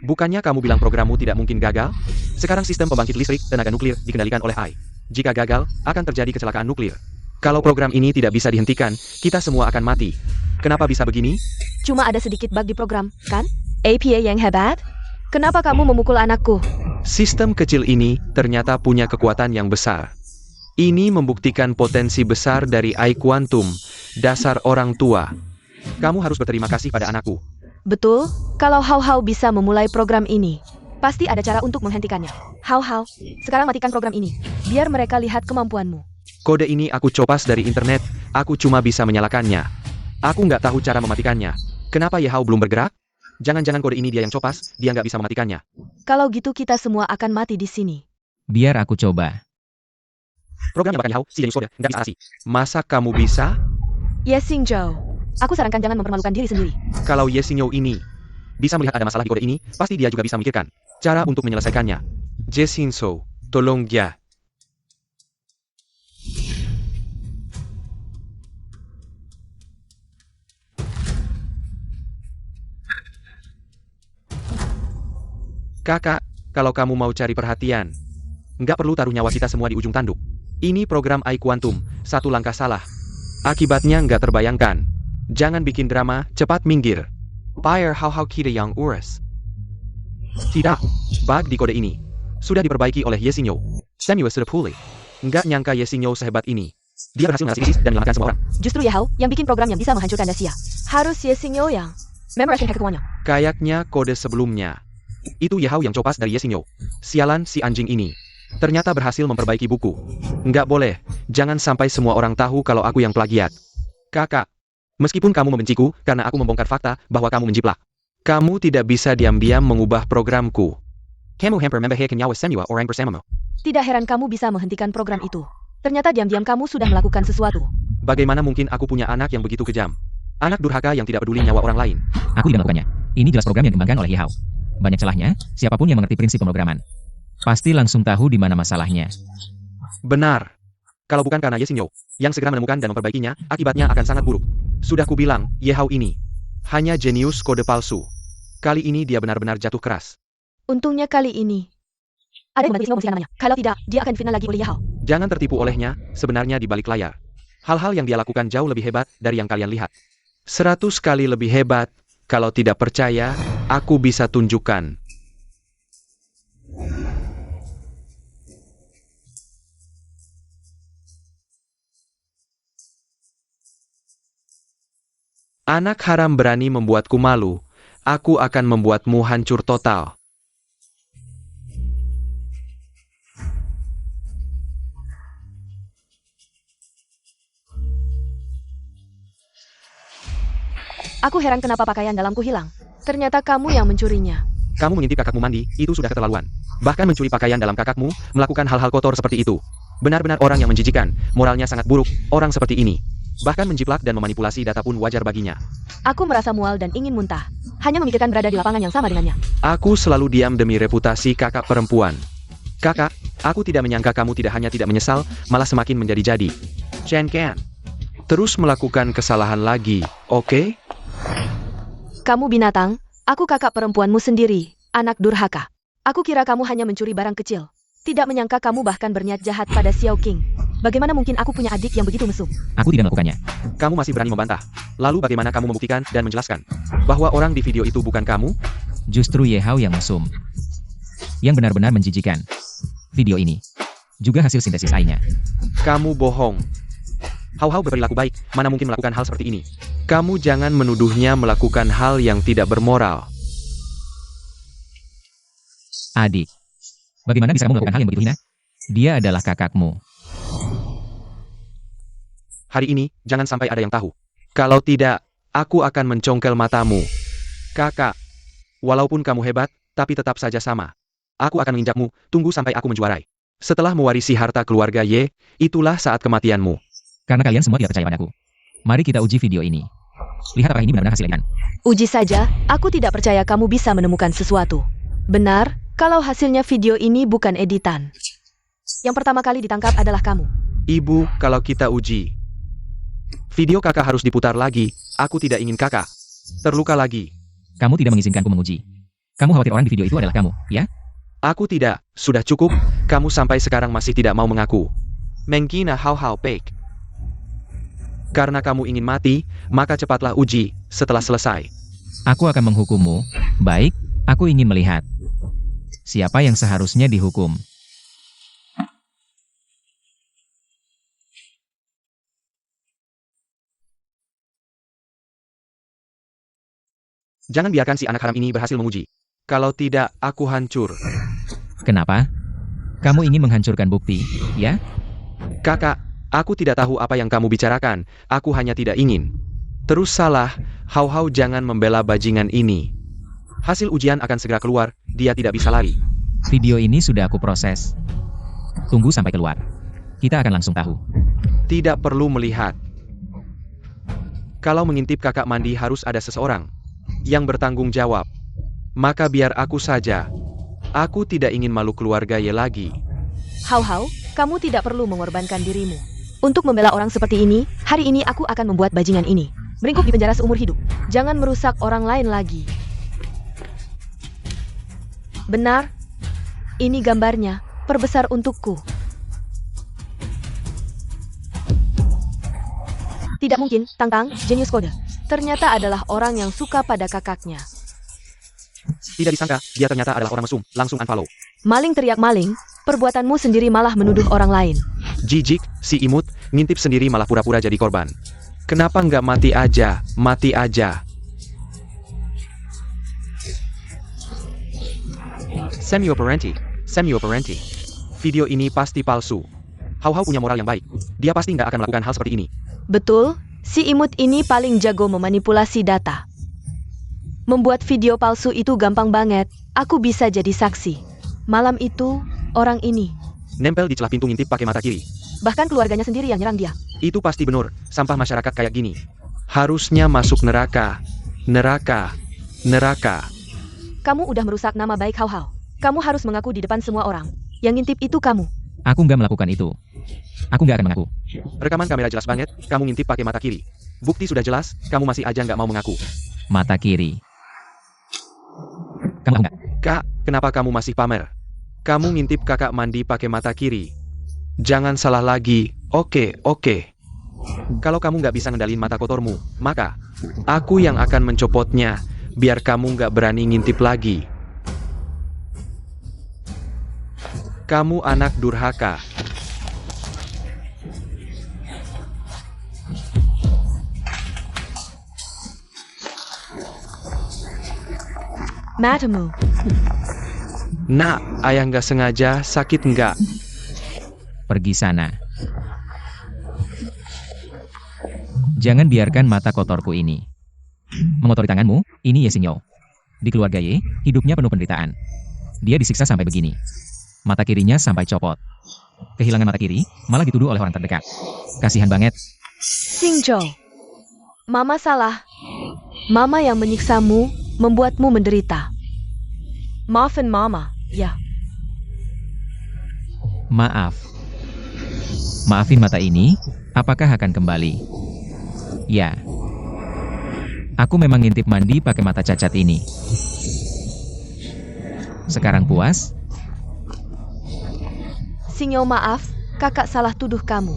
Bukannya kamu bilang programmu tidak mungkin gagal? Sekarang sistem pembangkit listrik tenaga nuklir dikendalikan oleh AI. Jika gagal, akan terjadi kecelakaan nuklir. Kalau program ini tidak bisa dihentikan, kita semua akan mati. Kenapa bisa begini? Cuma ada sedikit bug di program, kan? APA yang hebat? Kenapa kamu memukul anakku? Sistem kecil ini ternyata punya kekuatan yang besar. Ini membuktikan potensi besar dari AI Quantum, dasar orang tua. Kamu harus berterima kasih pada anakku. Betul, kalau Hao Hao bisa memulai program ini, pasti ada cara untuk menghentikannya. Hao Hao, sekarang matikan program ini, biar mereka lihat kemampuanmu. Kode ini aku copas dari internet, aku cuma bisa menyalakannya. Aku nggak tahu cara mematikannya. Kenapa Ye Hao belum bergerak? Jangan-jangan kode ini dia yang copas, dia nggak bisa mematikannya. Kalau gitu kita semua akan mati di sini. Biar aku coba. Program yang bakal Ye Hao, si jenius kode, nggak bisa atasi. Masa kamu bisa? Ye Xingzhou, aku sarankan jangan mempermalukan diri sendiri. Kalau Ye Xingzhou ini bisa melihat ada masalah di kode ini, pasti dia juga bisa memikirkan cara untuk menyelesaikannya. Je Xingzhou, tolong dia. Kakak, kalau kamu mau cari perhatian, nggak perlu taruh nyawa kita semua di ujung tanduk. Ini program AI Quantum, satu langkah salah. Akibatnya nggak terbayangkan. Jangan bikin drama, cepat minggir. Pyre Hao Hao kita yang urus. Tidak, bug di kode ini sudah diperbaiki oleh Ye Xingzhou. Samuel sudah pulih. Nggak nyangka Ye Xingzhou sehebat ini. Dia berhasil mengatasi krisis dan menyelamatkan semua orang. Justru Ye Hao yang bikin program yang bisa menghancurkan Dacia. Harus Ye Xingzhou yang memorization hack ketuanya. Kayaknya kode sebelumnya. Itu Ye Hao yang copas dari Ye Xingzhou. Sialan si anjing ini. Ternyata berhasil memperbaiki buku. Nggak boleh. Jangan sampai semua orang tahu kalau aku yang plagiat. Kakak. Meskipun kamu membenciku karena aku membongkar fakta bahwa kamu menjiplak. Kamu tidak bisa diam-diam mengubah programku. Kamu hampir membahayakan nyawa semua orang bersamamu. Tidak heran kamu bisa menghentikan program itu. Ternyata diam-diam kamu sudah melakukan sesuatu. Bagaimana mungkin aku punya anak yang begitu kejam? Anak durhaka yang tidak peduli nyawa orang lain. Aku tidak melakukannya. Ini jelas program yang dikembangkan oleh Ye Hao. Banyak celahnya, siapapun yang mengerti prinsip pemrograman. pasti langsung tahu di mana masalahnya. Benar. Kalau bukan karena Ye Xingyo, yang segera menemukan dan memperbaikinya, akibatnya akan sangat buruk. Sudah kubilang, Ye Hao ini hanya jenius kode palsu. Kali ini dia benar-benar jatuh keras. Untungnya kali ini ada yang membantu Xingyo namanya. Kalau tidak, dia akan difitnah lagi oleh Ye Hao. Jangan tertipu olehnya, sebenarnya di balik layar. Hal-hal yang dia lakukan jauh lebih hebat dari yang kalian lihat. 100 kali lebih hebat. Kalau tidak percaya, aku bisa tunjukkan. Anak haram berani membuatku malu. Aku akan membuatmu hancur total. Aku heran kenapa pakaian dalamku hilang. Ternyata kamu yang mencurinya. Kamu mengintip kakakmu mandi, itu sudah keterlaluan. Bahkan mencuri pakaian dalam kakakmu, melakukan hal-hal kotor seperti itu. Benar-benar orang yang menjijikan, moralnya sangat buruk, orang seperti ini. Bahkan menjiplak dan memanipulasi data pun wajar baginya. Aku merasa mual dan ingin muntah. Hanya memikirkan berada di lapangan yang sama dengannya. Aku selalu diam demi reputasi kakak perempuan. Kakak, aku tidak menyangka kamu tidak hanya tidak menyesal, malah semakin menjadi-jadi. Chen Ken, terus melakukan kesalahan lagi, oke? Kamu binatang, aku kakak perempuanmu sendiri, anak durhaka. Aku kira kamu hanya mencuri barang kecil. Tidak menyangka kamu bahkan berniat jahat pada Xiao Qing. Bagaimana mungkin aku punya adik yang begitu mesum? Aku tidak melakukannya. Kamu masih berani membantah. Lalu bagaimana kamu membuktikan dan menjelaskan bahwa orang di video itu bukan kamu? Justru Ye Hao yang mesum. Yang benar-benar menjijikan. Video ini juga hasil sintesis AI-nya. Kamu bohong. Hao Hao berperilaku baik, mana mungkin melakukan hal seperti ini? Kamu jangan menuduhnya melakukan hal yang tidak bermoral. Adik, bagaimana bisa kamu melakukan hal yang begitu hina? Dia adalah kakakmu. Hari ini, jangan sampai ada yang tahu. Kalau tidak, aku akan mencongkel matamu. Kakak, walaupun kamu hebat, tapi tetap saja sama. Aku akan menginjakmu, tunggu sampai aku menjuarai. Setelah mewarisi harta keluarga Ye, itulah saat kematianmu. Karena kalian semua tidak percaya padaku. Mari kita uji video ini. Lihat apakah ini benar-benar hasil editan. Uji saja, aku tidak percaya kamu bisa menemukan sesuatu. Benar, kalau hasilnya video ini bukan editan. Yang pertama kali ditangkap adalah kamu. Ibu, kalau kita uji. Video kakak harus diputar lagi, aku tidak ingin kakak terluka lagi. Kamu tidak mengizinkanku menguji. Kamu khawatir orang di video itu adalah kamu, ya? Aku tidak, sudah cukup, kamu sampai sekarang masih tidak mau mengaku. Mengkina Hao Hao Pek. Karena kamu ingin mati, maka cepatlah uji, setelah selesai. Aku akan menghukummu. Baik, aku ingin melihat siapa yang seharusnya dihukum. Jangan biarkan si anak haram ini berhasil menguji. Kalau tidak, aku hancur. Kenapa? Kamu ingin menghancurkan bukti, ya? Kakak, aku tidak tahu apa yang kamu bicarakan, aku hanya tidak ingin. Terus salah, Hao Hao jangan membela bajingan ini. Hasil ujian akan segera keluar, dia tidak bisa lari. Video ini sudah aku proses. Tunggu sampai keluar. Kita akan langsung tahu. Tidak perlu melihat. Kalau mengintip kakak mandi harus ada seseorang yang bertanggung jawab. Maka biar aku saja. Aku tidak ingin malu keluarga Ye lagi. Hao Hao, kamu tidak perlu mengorbankan dirimu. Untuk membela orang seperti ini, hari ini aku akan membuat bajingan ini meringkuk di penjara seumur hidup. Jangan merusak orang lain lagi. Benar. Ini gambarnya, perbesar untukku. Tidak mungkin, Tang, jenius kode. Ternyata adalah orang yang suka pada kakaknya. Tidak disangka, dia ternyata adalah orang mesum, langsung unfollow. Maling teriak maling, perbuatanmu sendiri malah menuduh orang lain. Jijik, si imut, ngintip sendiri malah pura-pura jadi korban. Kenapa nggak mati aja, mati aja. Semi-operenti. Video ini pasti palsu. Hao Hao punya moral yang baik. Dia pasti nggak akan melakukan hal seperti ini. Betul, si imut ini paling jago memanipulasi data. Membuat video palsu itu gampang banget, aku bisa jadi saksi. Malam itu, orang ini Nempel di celah pintu ngintip pakai mata kiri. bahkan keluarganya sendiri yang nyerang dia. Itu pasti benar, sampah masyarakat kayak gini. Harusnya masuk neraka. Neraka. Neraka. Kamu udah merusak nama baik Hao Hao. Kamu harus mengaku di depan semua orang. Yang ngintip itu kamu. Aku nggak melakukan itu. Aku nggak akan mengaku. Rekaman kamera jelas banget, kamu ngintip pakai mata kiri. Bukti sudah jelas, kamu masih aja nggak mau mengaku. Mata kiri. Kamu nggak? Kak, kenapa kamu masih pamer? Kamu ngintip kakak mandi pakai mata kiri. Jangan salah lagi, oke. Kalau kamu nggak bisa ngendalin mata kotormu, maka aku yang akan mencopotnya, biar kamu nggak berani ngintip lagi. Kamu anak durhaka. Matamu. Nak, ayah nggak sengaja, sakit nggak? Pergi sana. Jangan biarkan mata kotorku ini mengotori tanganmu. Ini Ye Xingyo. Di keluarga Ye, hidupnya penuh penderitaan. Dia disiksa sampai begini. Mata kirinya sampai copot. Kehilangan mata kiri, malah dituduh oleh orang terdekat. Kasihan banget. Xingzhou. Mama salah. Mama yang menyiksamu, membuatmu menderita. Maafin Mama, ya. Maaf. Maafin mata ini, apakah akan kembali? Ya. Aku memang ngintip mandi pakai mata cacat ini. Sekarang puas? Xingyo maaf, kakak salah tuduh kamu.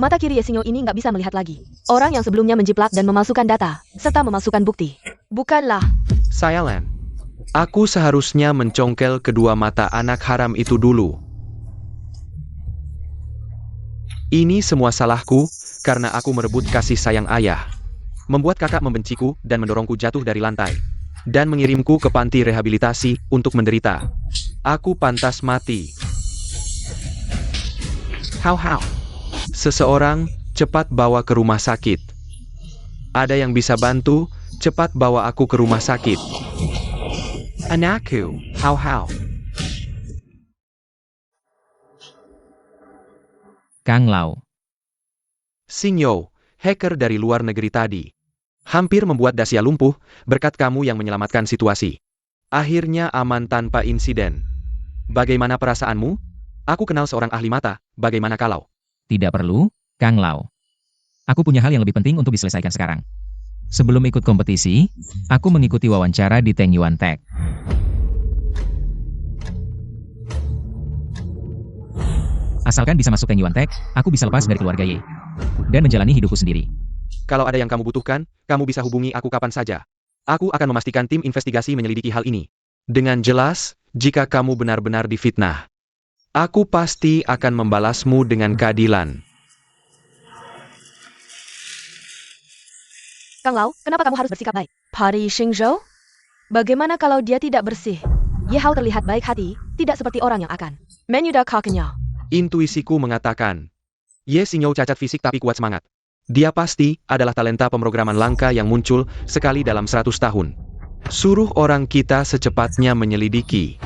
Mata kiri Ye Xingyo ini nggak bisa melihat lagi. Orang yang sebelumnya menjiplak dan memalsukan data, serta memalsukan bukti. Bukanlah. Sayalan. Aku seharusnya mencongkel kedua mata anak haram itu dulu. Ini semua salahku, karena aku merebut kasih sayang ayah. Membuat kakak membenciku dan mendorongku jatuh dari lantai. Dan mengirimku ke panti rehabilitasi untuk menderita. Aku pantas mati. How? Seseorang, cepat bawa ke rumah sakit. Ada yang bisa bantu, cepat bawa aku ke rumah sakit. Anakku, how? Kang Lao. Xingyo, hacker dari luar negeri tadi. Hampir membuat Dacia lumpuh, berkat kamu yang menyelamatkan situasi. Akhirnya aman tanpa insiden. Bagaimana perasaanmu? Aku kenal seorang ahli mata, bagaimana kalau? Tidak perlu, Kang Lao. Aku punya hal yang lebih penting untuk diselesaikan sekarang. Sebelum ikut kompetisi, aku mengikuti wawancara di Teng Yuan Tech. Asalkan bisa masuk Teng Yuan Tech, aku bisa lepas dari keluarga Ye. Dan menjalani hidupku sendiri. Kalau ada yang kamu butuhkan, kamu bisa hubungi aku kapan saja. Aku akan memastikan tim investigasi menyelidiki hal ini. Dengan jelas, jika kamu benar-benar difitnah, aku pasti akan membalasmu dengan keadilan. Kang Lao, kenapa kamu harus bersikap baik? Pari Xingzhou? Bagaimana kalau dia tidak bersih? Ye Hao terlihat baik hati, tidak seperti orang yang akan menyudah kakenya. Intuisiku mengatakan, Ye Xingyo cacat fisik tapi kuat semangat. Dia pasti adalah talenta pemrograman langka yang muncul sekali dalam 100 tahun. Suruh orang kita secepatnya menyelidiki.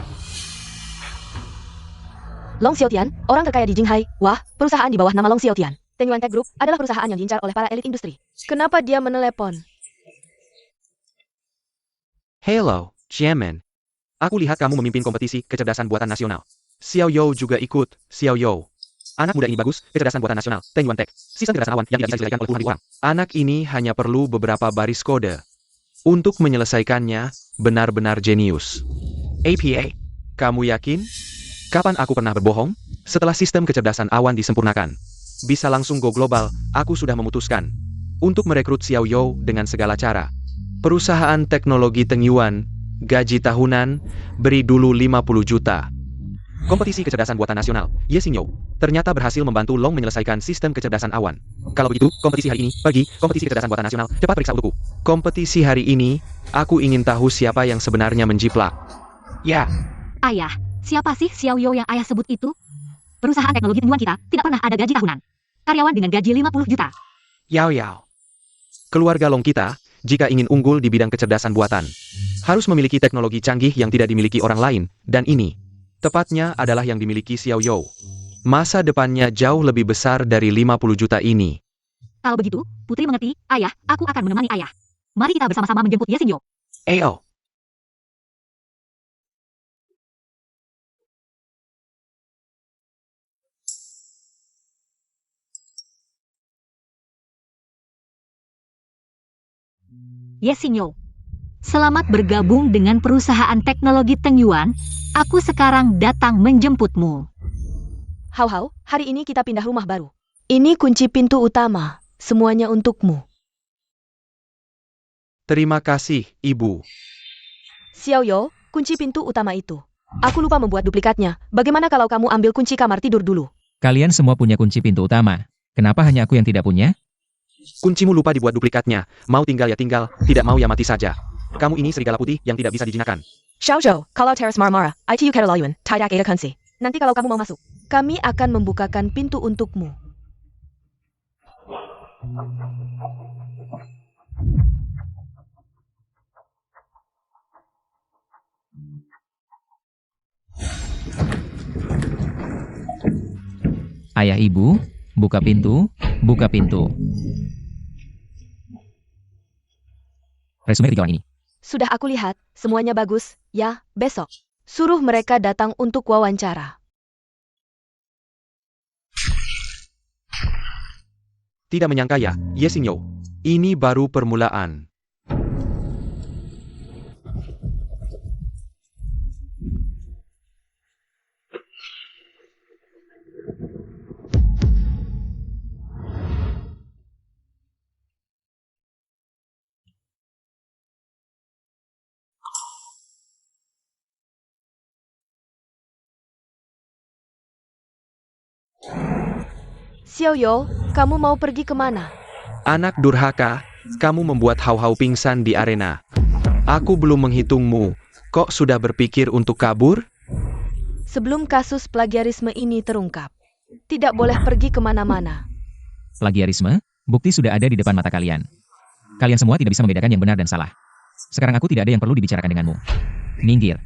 Long Xiaotian, orang terkaya di Jinghai. Wah, perusahaan di bawah nama Long Xiaotian. Teng Yuan Tech Group adalah perusahaan yang diincar oleh para elit industri. Kenapa dia menelepon? Hello, Jiamen. Aku lihat kamu memimpin kompetisi kecerdasan buatan nasional. Xiao You juga ikut, Xiao You. Anak muda ini bagus, kecerdasan buatan nasional, Teng Yuan Tech. Sistem kecerdasan awan yang tidak bisa diselesaikan oleh puluhan ribu orang. Anak ini hanya perlu beberapa baris kode. Untuk menyelesaikannya, benar-benar jenius. APA, kamu yakin? Kapan aku pernah berbohong? Setelah sistem kecerdasan awan disempurnakan. Bisa langsung go global, aku sudah memutuskan. Untuk merekrut Xiao You dengan segala cara. Perusahaan teknologi Teng Yuan, gaji tahunan, beri dulu 50 juta. Kompetisi kecerdasan buatan nasional, Ye Xingyo, ternyata berhasil membantu Long menyelesaikan sistem kecerdasan awan. Kalau begitu, kompetisi hari ini, pagi, kompetisi kecerdasan buatan nasional, cepat periksa untukku. Kompetisi hari ini, aku ingin tahu siapa yang sebenarnya menjiplak. Ya. Ayah, siapa sih Xiao You yang ayah sebut itu? Perusahaan teknologi temuan kita tidak pernah ada gaji tahunan. Karyawan dengan gaji 50 juta. Yao. Keluarga Long kita, jika ingin unggul di bidang kecerdasan buatan, harus memiliki teknologi canggih yang tidak dimiliki orang lain, dan ini, tepatnya adalah yang dimiliki Xiao You. Masa depannya jauh lebih besar dari 50 juta ini. Kalau begitu, Putri mengerti, ayah, aku akan menemani ayah. Mari kita bersama-sama menjemput Ye Xingyo. Ayo. Ye Xingyo. Selamat bergabung dengan perusahaan teknologi Teng Yuan. Aku sekarang datang menjemputmu. Hao Hao, hari ini kita pindah rumah baru. Ini kunci pintu utama. Semuanya untukmu. Terima kasih, Ibu. Xiao Yo, kunci pintu utama itu. Aku lupa membuat duplikatnya. Bagaimana kalau kamu ambil kunci kamar tidur dulu? Kalian semua punya kunci pintu utama. Kenapa hanya aku yang tidak punya? Kuncimu lupa dibuat duplikatnya. Mau tinggal ya tinggal, tidak mau ya mati saja. Kamu ini serigala putih yang tidak bisa dijinakkan. Xiao Zhou, kalau teras marah-marah, ITU Kedalayuan, tidak ada kunci. Nanti kalau kamu mau masuk, kami akan membukakan pintu untukmu. Ayah ibu, buka pintu, buka pintu. Resume karyawan ini. Sudah aku lihat, semuanya bagus. Ya, besok. Suruh mereka datang untuk wawancara. Tidak menyangka ya, Ye Xingyo. Ini baru permulaan. Xiao Yo, kamu mau pergi kemana? Anak durhaka, kamu membuat Hao Hao pingsan di arena. Aku belum menghitungmu. Kok sudah berpikir untuk kabur? Sebelum kasus plagiarisme ini terungkap, tidak boleh pergi kemana-mana. Plagiarisme, bukti sudah ada di depan mata kalian. Kalian semua tidak bisa membedakan yang benar dan salah. Sekarang aku tidak ada yang perlu dibicarakan denganmu. Minggir.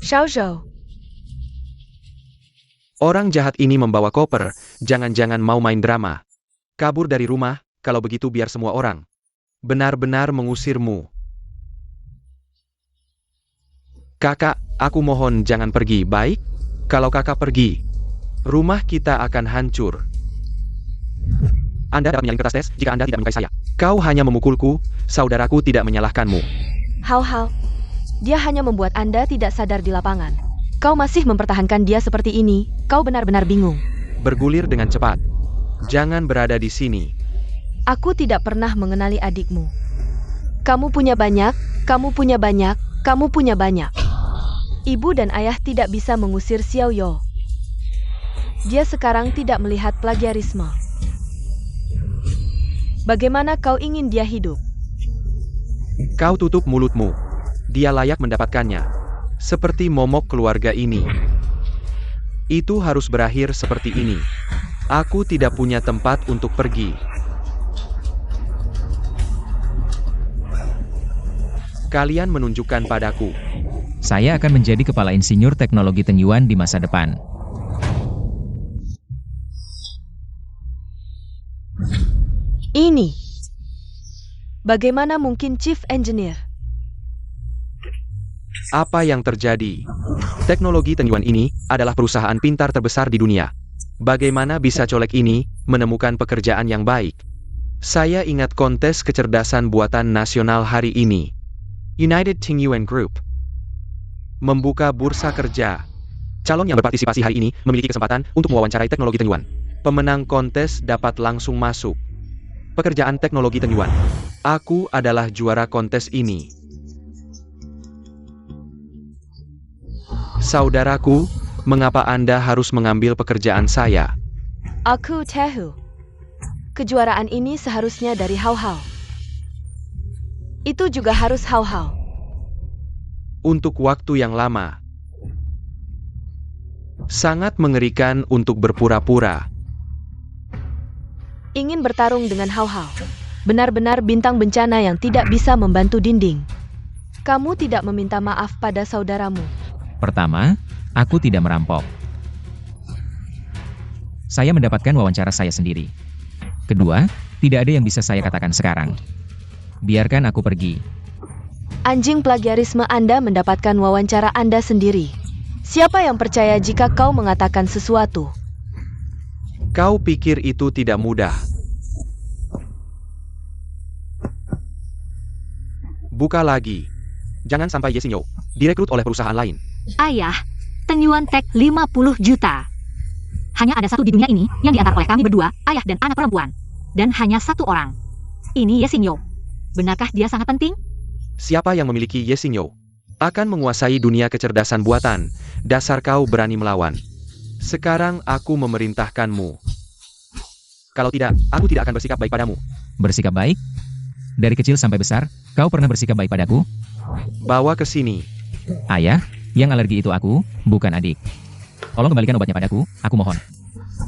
Xiao Zhou, Orang jahat ini membawa koper, jangan-jangan mau main drama. Kabur dari rumah, kalau begitu biar semua orang benar-benar mengusirmu. Kakak, aku mohon jangan pergi, baik? Kalau kakak pergi, rumah kita akan hancur. Anda dapat menyalin kertas tes jika Anda tidak menyukai saya. Kau hanya memukulku, saudaraku tidak menyalahkanmu. Hao Hao. Dia hanya membuat Anda tidak sadar di lapangan. Kau masih mempertahankan dia seperti ini, kau benar-benar bingung. Bergulir dengan cepat. Jangan berada di sini. Aku tidak pernah mengenali adikmu. Kamu punya banyak, kamu punya banyak, kamu punya banyak. Ibu dan ayah tidak bisa mengusir Xiao Yo. Dia sekarang tidak melihat plagiarisme. Bagaimana kau ingin dia hidup? Kau tutup mulutmu. Dia layak mendapatkannya. Seperti momok keluarga ini. Itu harus berakhir seperti ini. Aku tidak punya tempat untuk pergi. Kalian menunjukkan padaku. Saya akan menjadi kepala insinyur teknologi Teng Yuan di masa depan. Ini. Bagaimana mungkin Chief Engineer? Apa yang terjadi? Teknologi Teng Yuan ini adalah perusahaan pintar terbesar di dunia. Bagaimana bisa colek ini menemukan pekerjaan yang baik? Saya ingat kontes kecerdasan buatan nasional hari ini. United Teng Yuan Group membuka bursa kerja. Calon yang berpartisipasi hari ini memiliki kesempatan untuk mewawancarai teknologi Teng Yuan. Pemenang kontes dapat langsung masuk. Pekerjaan teknologi Teng Yuan. Aku adalah juara kontes ini. Saudaraku, mengapa Anda harus mengambil pekerjaan saya? Aku tahu. Kejuaraan ini seharusnya dari Hao Hao. Itu juga harus Hao Hao. Untuk waktu yang lama. Sangat mengerikan untuk berpura-pura. Ingin bertarung dengan Hao Hao. Benar-benar bintang bencana yang tidak bisa membantu dinding. Kamu tidak meminta maaf pada saudaramu. Pertama, aku tidak merampok. Saya mendapatkan wawancara saya sendiri. Kedua, tidak ada yang bisa saya katakan sekarang. Biarkan aku pergi. Anjing plagiarisme Anda mendapatkan wawancara Anda sendiri. Siapa yang percaya jika kau mengatakan sesuatu? Kau pikir itu tidak mudah? Buka lagi. Jangan sampai Ye Xingyo direkrut oleh perusahaan lain. Ayah, Tenyuan Tech 50 juta. Hanya ada satu di dunia ini yang diantar oleh kami berdua, ayah dan anak perempuan. Dan hanya satu orang. Ini Ye Xingyo. Benarkah dia sangat penting? Siapa yang memiliki Ye Xingyo akan menguasai dunia kecerdasan buatan. Dasar kau berani melawan. Sekarang aku memerintahkanmu. Kalau tidak, aku tidak akan bersikap baik padamu. Bersikap baik? Dari kecil sampai besar, kau pernah bersikap baik padaku? Bawa ke sini. Ayah, yang alergi itu aku, bukan adik. Tolong kembalikan obatnya padaku, aku mohon.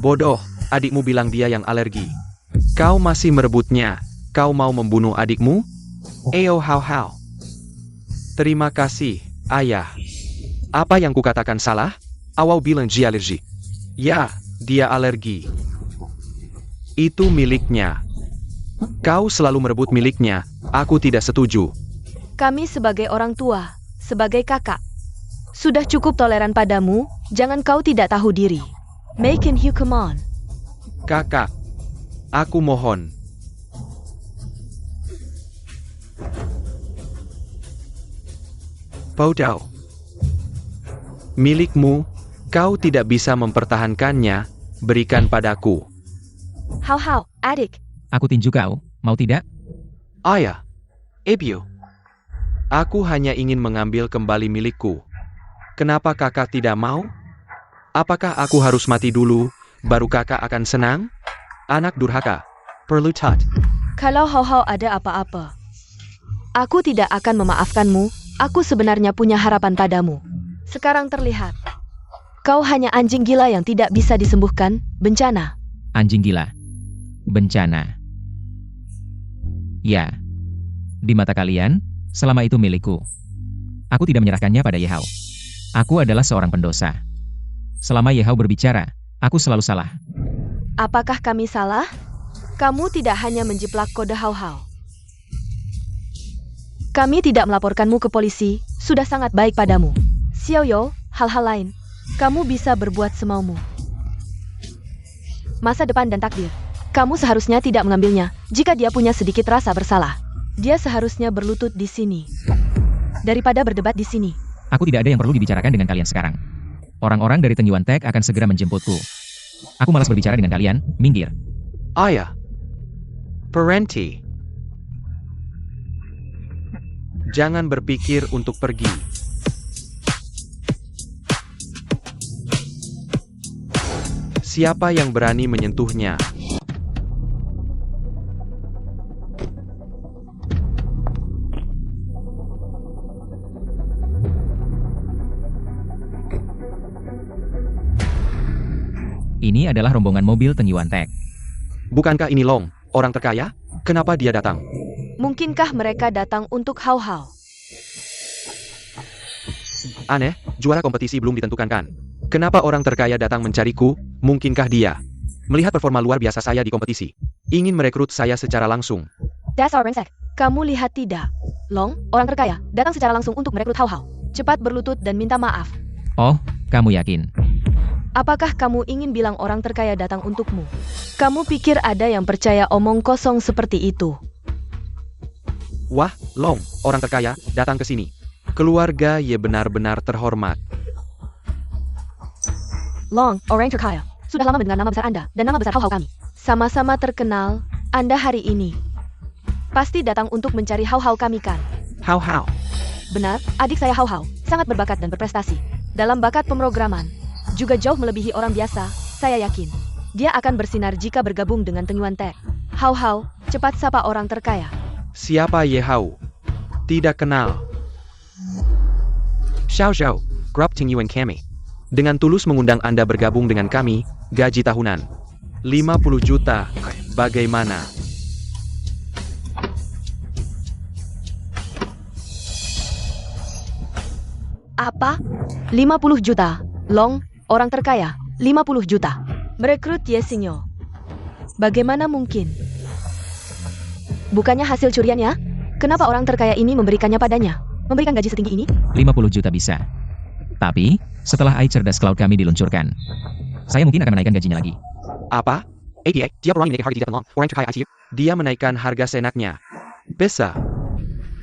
Bodoh, adikmu bilang dia yang alergi. Kau masih merebutnya. Kau mau membunuh adikmu? Eo hao hao. Terima kasih, ayah. Apa yang kukatakan salah? Awau bilang dia alergi. Ya, dia alergi. Itu miliknya. Kau selalu merebut miliknya. Aku tidak setuju. Kami sebagai orang tua, sebagai kakak, sudah cukup toleran padamu, jangan kau tidak tahu diri. Making you come on. Kakak, aku mohon. Bodoh. Milikmu, kau tidak bisa mempertahankannya, berikan padaku. How, adik. Aku tinju kau, mau tidak? Ayah, Ebio. Aku hanya ingin mengambil kembali milikku. Kenapa kakak tidak mau? Apakah aku harus mati dulu, baru kakak akan senang? Anak durhaka. Perlu tat. Kalau Hao ada apa-apa, aku tidak akan memaafkanmu. Aku sebenarnya punya harapan padamu. Sekarang terlihat, kau hanya anjing gila yang tidak bisa disembuhkan, bencana. Anjing gila. Bencana. Ya. Di mata kalian, selama itu milikku. Aku tidak menyerahkannya pada Ye Hao. Aku adalah seorang pendosa. Selama Ye Hao berbicara, aku selalu salah. Apakah kami salah? Kamu tidak hanya menjiplak kode Hao. Kami tidak melaporkanmu ke polisi, sudah sangat baik padamu. Xiaoyo, hal-hal lain, kamu bisa berbuat semaumu. Masa depan dan takdir, kamu seharusnya tidak mengambilnya, jika dia punya sedikit rasa bersalah. Dia seharusnya berlutut di sini, daripada berdebat di sini. Aku tidak ada yang perlu dibicarakan dengan kalian sekarang. Orang-orang dari Tenyuan Tech akan segera menjemputku. Aku malas berbicara dengan kalian, minggir. Ayah. Parenti. Jangan berpikir untuk pergi. Siapa yang berani menyentuhnya? Ini adalah rombongan mobil Tenyuan Tech. Bukankah ini Long, orang terkaya? Kenapa dia datang? Mungkinkah mereka datang untuk Hao? Aneh, juara kompetisi belum ditentukan kan? Kenapa orang terkaya datang mencariku? Mungkinkah dia melihat performa luar biasa saya di kompetisi, ingin merekrut saya secara langsung? Dasar brengsek. Kamu lihat tidak? Long, orang terkaya, datang secara langsung untuk merekrut Hao. Cepat berlutut dan minta maaf. Oh, kamu yakin? Apakah kamu ingin bilang orang terkaya datang untukmu? Kamu pikir ada yang percaya omong kosong seperti itu? Wah, Long, orang terkaya, datang ke sini. Keluarga Ye benar-benar terhormat. Long, orang terkaya, sudah lama mendengar nama besar Anda dan nama besar Hao kami. Sama-sama terkenal, Anda hari ini pasti datang untuk mencari Hao kami kan? Hao. Benar, adik saya Hao sangat berbakat dan berprestasi. Dalam bakat pemrograman, juga jauh melebihi orang biasa, saya yakin. Dia akan bersinar jika bergabung dengan Tenyuan Tech. Hao, cepat sapa orang terkaya. Siapa Ye Hao? Tidak kenal. Xiao, Grup Tenyuan kami. Dengan tulus mengundang Anda bergabung dengan kami, gaji tahunan 50 juta. Bagaimana? Apa? 50 juta. Long, orang terkaya, 50 juta. Merekrut Ye Xingyo. Bagaimana mungkin? Bukannya hasil curiannya? Kenapa orang terkaya ini memberikannya padanya? Memberikan gaji setinggi ini? 50 juta bisa. Tapi, setelah AI Cerdas Cloud kami diluncurkan, saya mungkin akan menaikkan gajinya lagi. Apa? Dia orang menaikkan harga di Long, orang terkaya ICU. Dia menaikkan harga seenaknya. Bisa.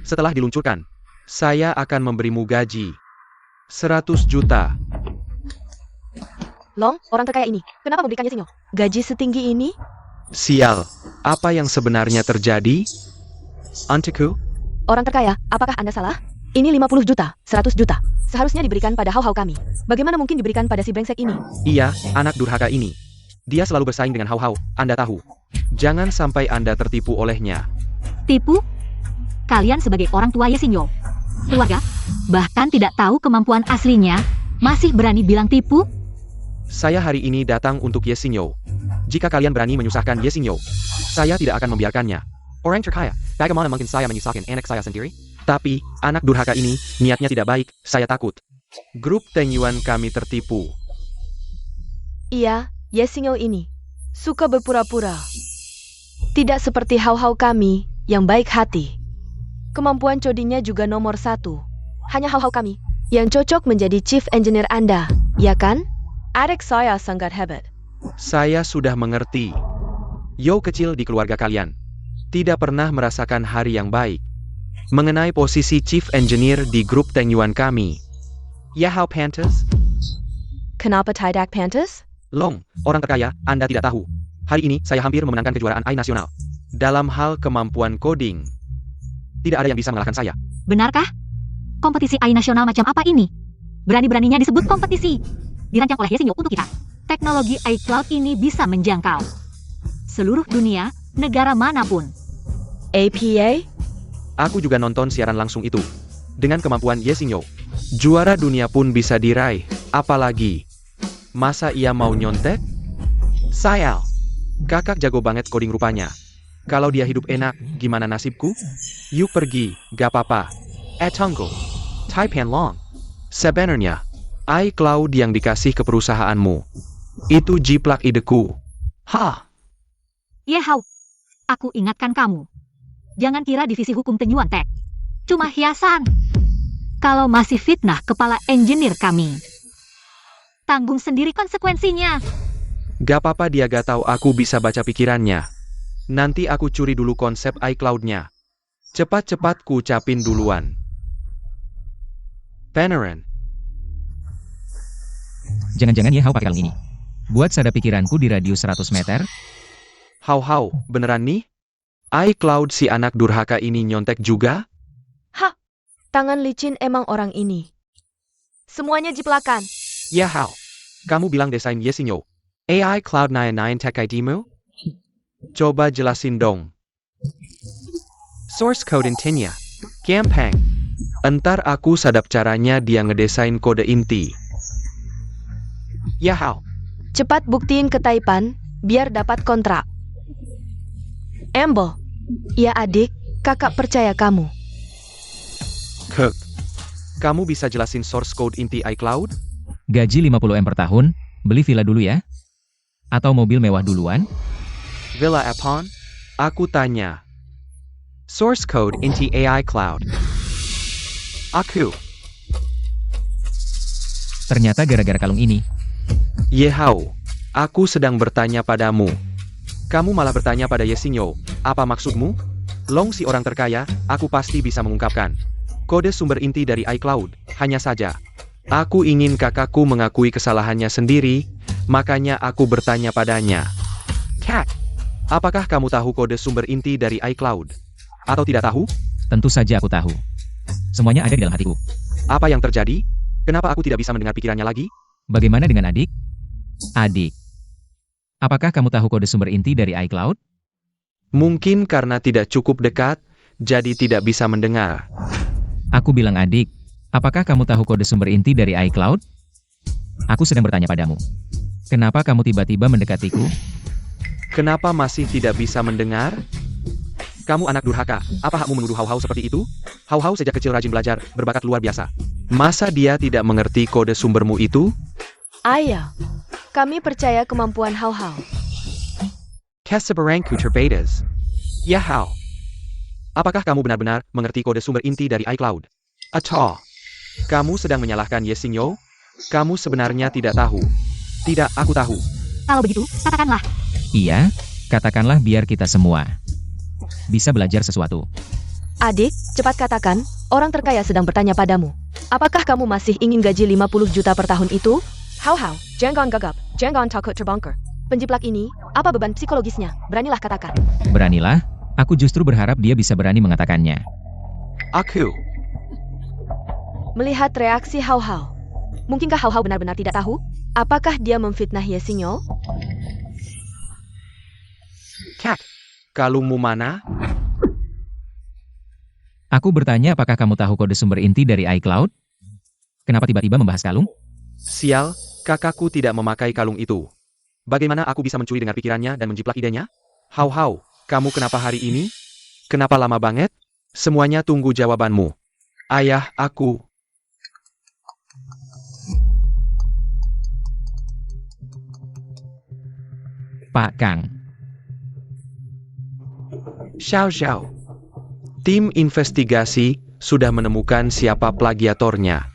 Setelah diluncurkan, saya akan memberimu gaji 100 juta. Long, orang terkaya ini, kenapa memberikannya Sinyo? Gaji setinggi ini? Sial, apa yang sebenarnya terjadi? Anteku, Orang terkaya, apakah Anda salah? Ini 50 juta, 100 juta. Seharusnya diberikan pada hau-hau kami. Bagaimana mungkin diberikan pada si brengsek ini? iya, anak durhaka ini. Dia selalu bersaing dengan hau-hau, Anda tahu. Jangan sampai Anda tertipu olehnya. Tipu? Kalian sebagai orang tua Yesinyo, keluarga, bahkan tidak tahu kemampuan aslinya, masih berani bilang tipu? Saya hari ini datang untuk Yesinyo. Jika kalian berani menyusahkan Yesinyo, saya tidak akan membiarkannya. Orang terkaya, bagaimana mungkin saya menyusahkan anak saya sendiri? Tapi, anak durhaka ini, niatnya tidak baik, saya takut. Grup Teng Yuan kami tertipu. Iya, Yesinyo ini. Suka berpura-pura. Tidak seperti hau-hau kami, yang baik hati. Kemampuan codinya juga nomor 1. Hanya hau-hau kami, yang cocok menjadi chief engineer Anda, ya kan? Adik saya sangat hebat. Saya sudah mengerti. Yo kecil di keluarga kalian. Tidak pernah merasakan hari yang baik. Mengenai posisi chief engineer di grup Teng Yuan kami. Ya hao Pantas? Kenapa tidak Pantas? Long, orang terkaya, Anda tidak tahu. Hari ini, saya hampir memenangkan kejuaraan AI nasional. Dalam hal kemampuan coding, tidak ada yang bisa mengalahkan saya. Benarkah? Kompetisi AI nasional macam apa ini? Berani-beraninya disebut kompetisi. Dirancang oleh Yesinyo untuk kita. Teknologi iCloud ini bisa menjangkau seluruh dunia, negara manapun. APA? Aku juga nonton siaran langsung itu. Dengan kemampuan Yesinyo, juara dunia pun bisa diraih. Apalagi, masa ia mau nyontek? Sayal, kakak jago banget coding rupanya. Kalau dia hidup enak, gimana nasibku? Yuk pergi, gak apa-apa. Tunggu. Taipan Long. Sebenarnya, iCloud yang dikasih ke perusahaanmu. Itu jiplak ideku. Hah? Yehau, aku ingatkan kamu. Jangan kira divisi hukum Teng Yuan Tech cuma hiasan. Kalau masih fitnah kepala engineer kami, tanggung sendiri konsekuensinya. Gak apa-apa, dia gak tahu aku bisa baca pikirannya. Nanti aku curi dulu konsep iCloud-nya. Cepat-cepat ku ucapin duluan. Panaran. Jangan-jangan Yehao pakai kalung ini. Buat sadar pikiranku di radius 100 meter. Hau-hau, beneran nih? iCloud si anak durhaka ini nyontek juga? Hah, tangan licin emang orang ini. Semuanya jiplakan. Ya hau, kamu bilang desain Yesinyo. AI Cloud 99 Tech ID-mu? Coba jelasin dong. Source code intinya. Gampang. Entar aku sadap caranya dia ngedesain kode inti. Ya hau. Cepat buktiin ke Taipan, biar dapat kontrak. Embo. Ya adik, kakak percaya kamu. Kek. Kamu bisa jelasin source code inti iCloud? Gaji 50M per tahun, beli villa dulu ya? Atau mobil mewah duluan? Villa Apon? Aku tanya. Source code inti AI Cloud. Aku. Ternyata gara-gara kalung ini. Yehau, aku sedang bertanya padamu. Kamu malah bertanya pada Yesinyo, apa maksudmu? Long si orang terkaya, aku pasti bisa mengungkapkan. Kode sumber inti dari iCloud, hanya saja. Aku ingin kakakku mengakui kesalahannya sendiri, makanya aku bertanya padanya. Cat, apakah kamu tahu kode sumber inti dari iCloud? Atau tidak tahu? Tentu saja aku tahu. Semuanya ada di dalam hatiku. Apa yang terjadi? Kenapa aku tidak bisa mendengar pikirannya lagi? Bagaimana dengan adik? Adik. Apakah kamu tahu kode sumber inti dari iCloud? Mungkin karena tidak cukup dekat, jadi tidak bisa mendengar. Aku bilang adik. Apakah kamu tahu kode sumber inti dari iCloud? Aku sedang bertanya padamu. Kenapa kamu tiba-tiba mendekatiku? Kenapa masih tidak bisa mendengar? Kamu anak durhaka, apa hakmu menuduh hau-hau seperti itu? Hau-hau sejak kecil rajin belajar, berbakat luar biasa. Masa dia tidak mengerti kode sumbermu itu? Ayah, kami percaya kemampuan hau-hau. Keseberangku terbatas. Ya hau. Apakah kamu benar-benar mengerti kode sumber inti dari iCloud? Atau, kamu sedang menyalahkan Yesinyo? Kamu sebenarnya tidak tahu. Tidak, aku tahu. Kalau begitu, katakanlah. Iya, katakanlah biar kita semua bisa belajar sesuatu. Adik, cepat katakan, orang terkaya sedang bertanya padamu. Apakah kamu masih ingin gaji 50 juta per tahun itu? How, jangan gagap, jangan takut terbongkar. Penjiplak ini, apa beban psikologisnya? Beranilah katakan. Beranilah, aku justru berharap dia bisa berani mengatakannya. Aku. Melihat reaksi How, mungkinkah How benar-benar tidak tahu? Apakah dia memfitnah Ye Xingyo? Cat. Kalungmu mana? Aku bertanya apakah kamu tahu kode sumber inti dari iCloud? Kenapa tiba-tiba membahas kalung? Sial, kakakku tidak memakai kalung itu. Bagaimana aku bisa mencuri dengan pikirannya dan menjiplak idenya? How, kamu kenapa hari ini? Kenapa lama banget? Semuanya tunggu jawabanmu. Ayah, aku. Pak Kang. Xiao. Tim investigasi sudah menemukan siapa plagiatornya.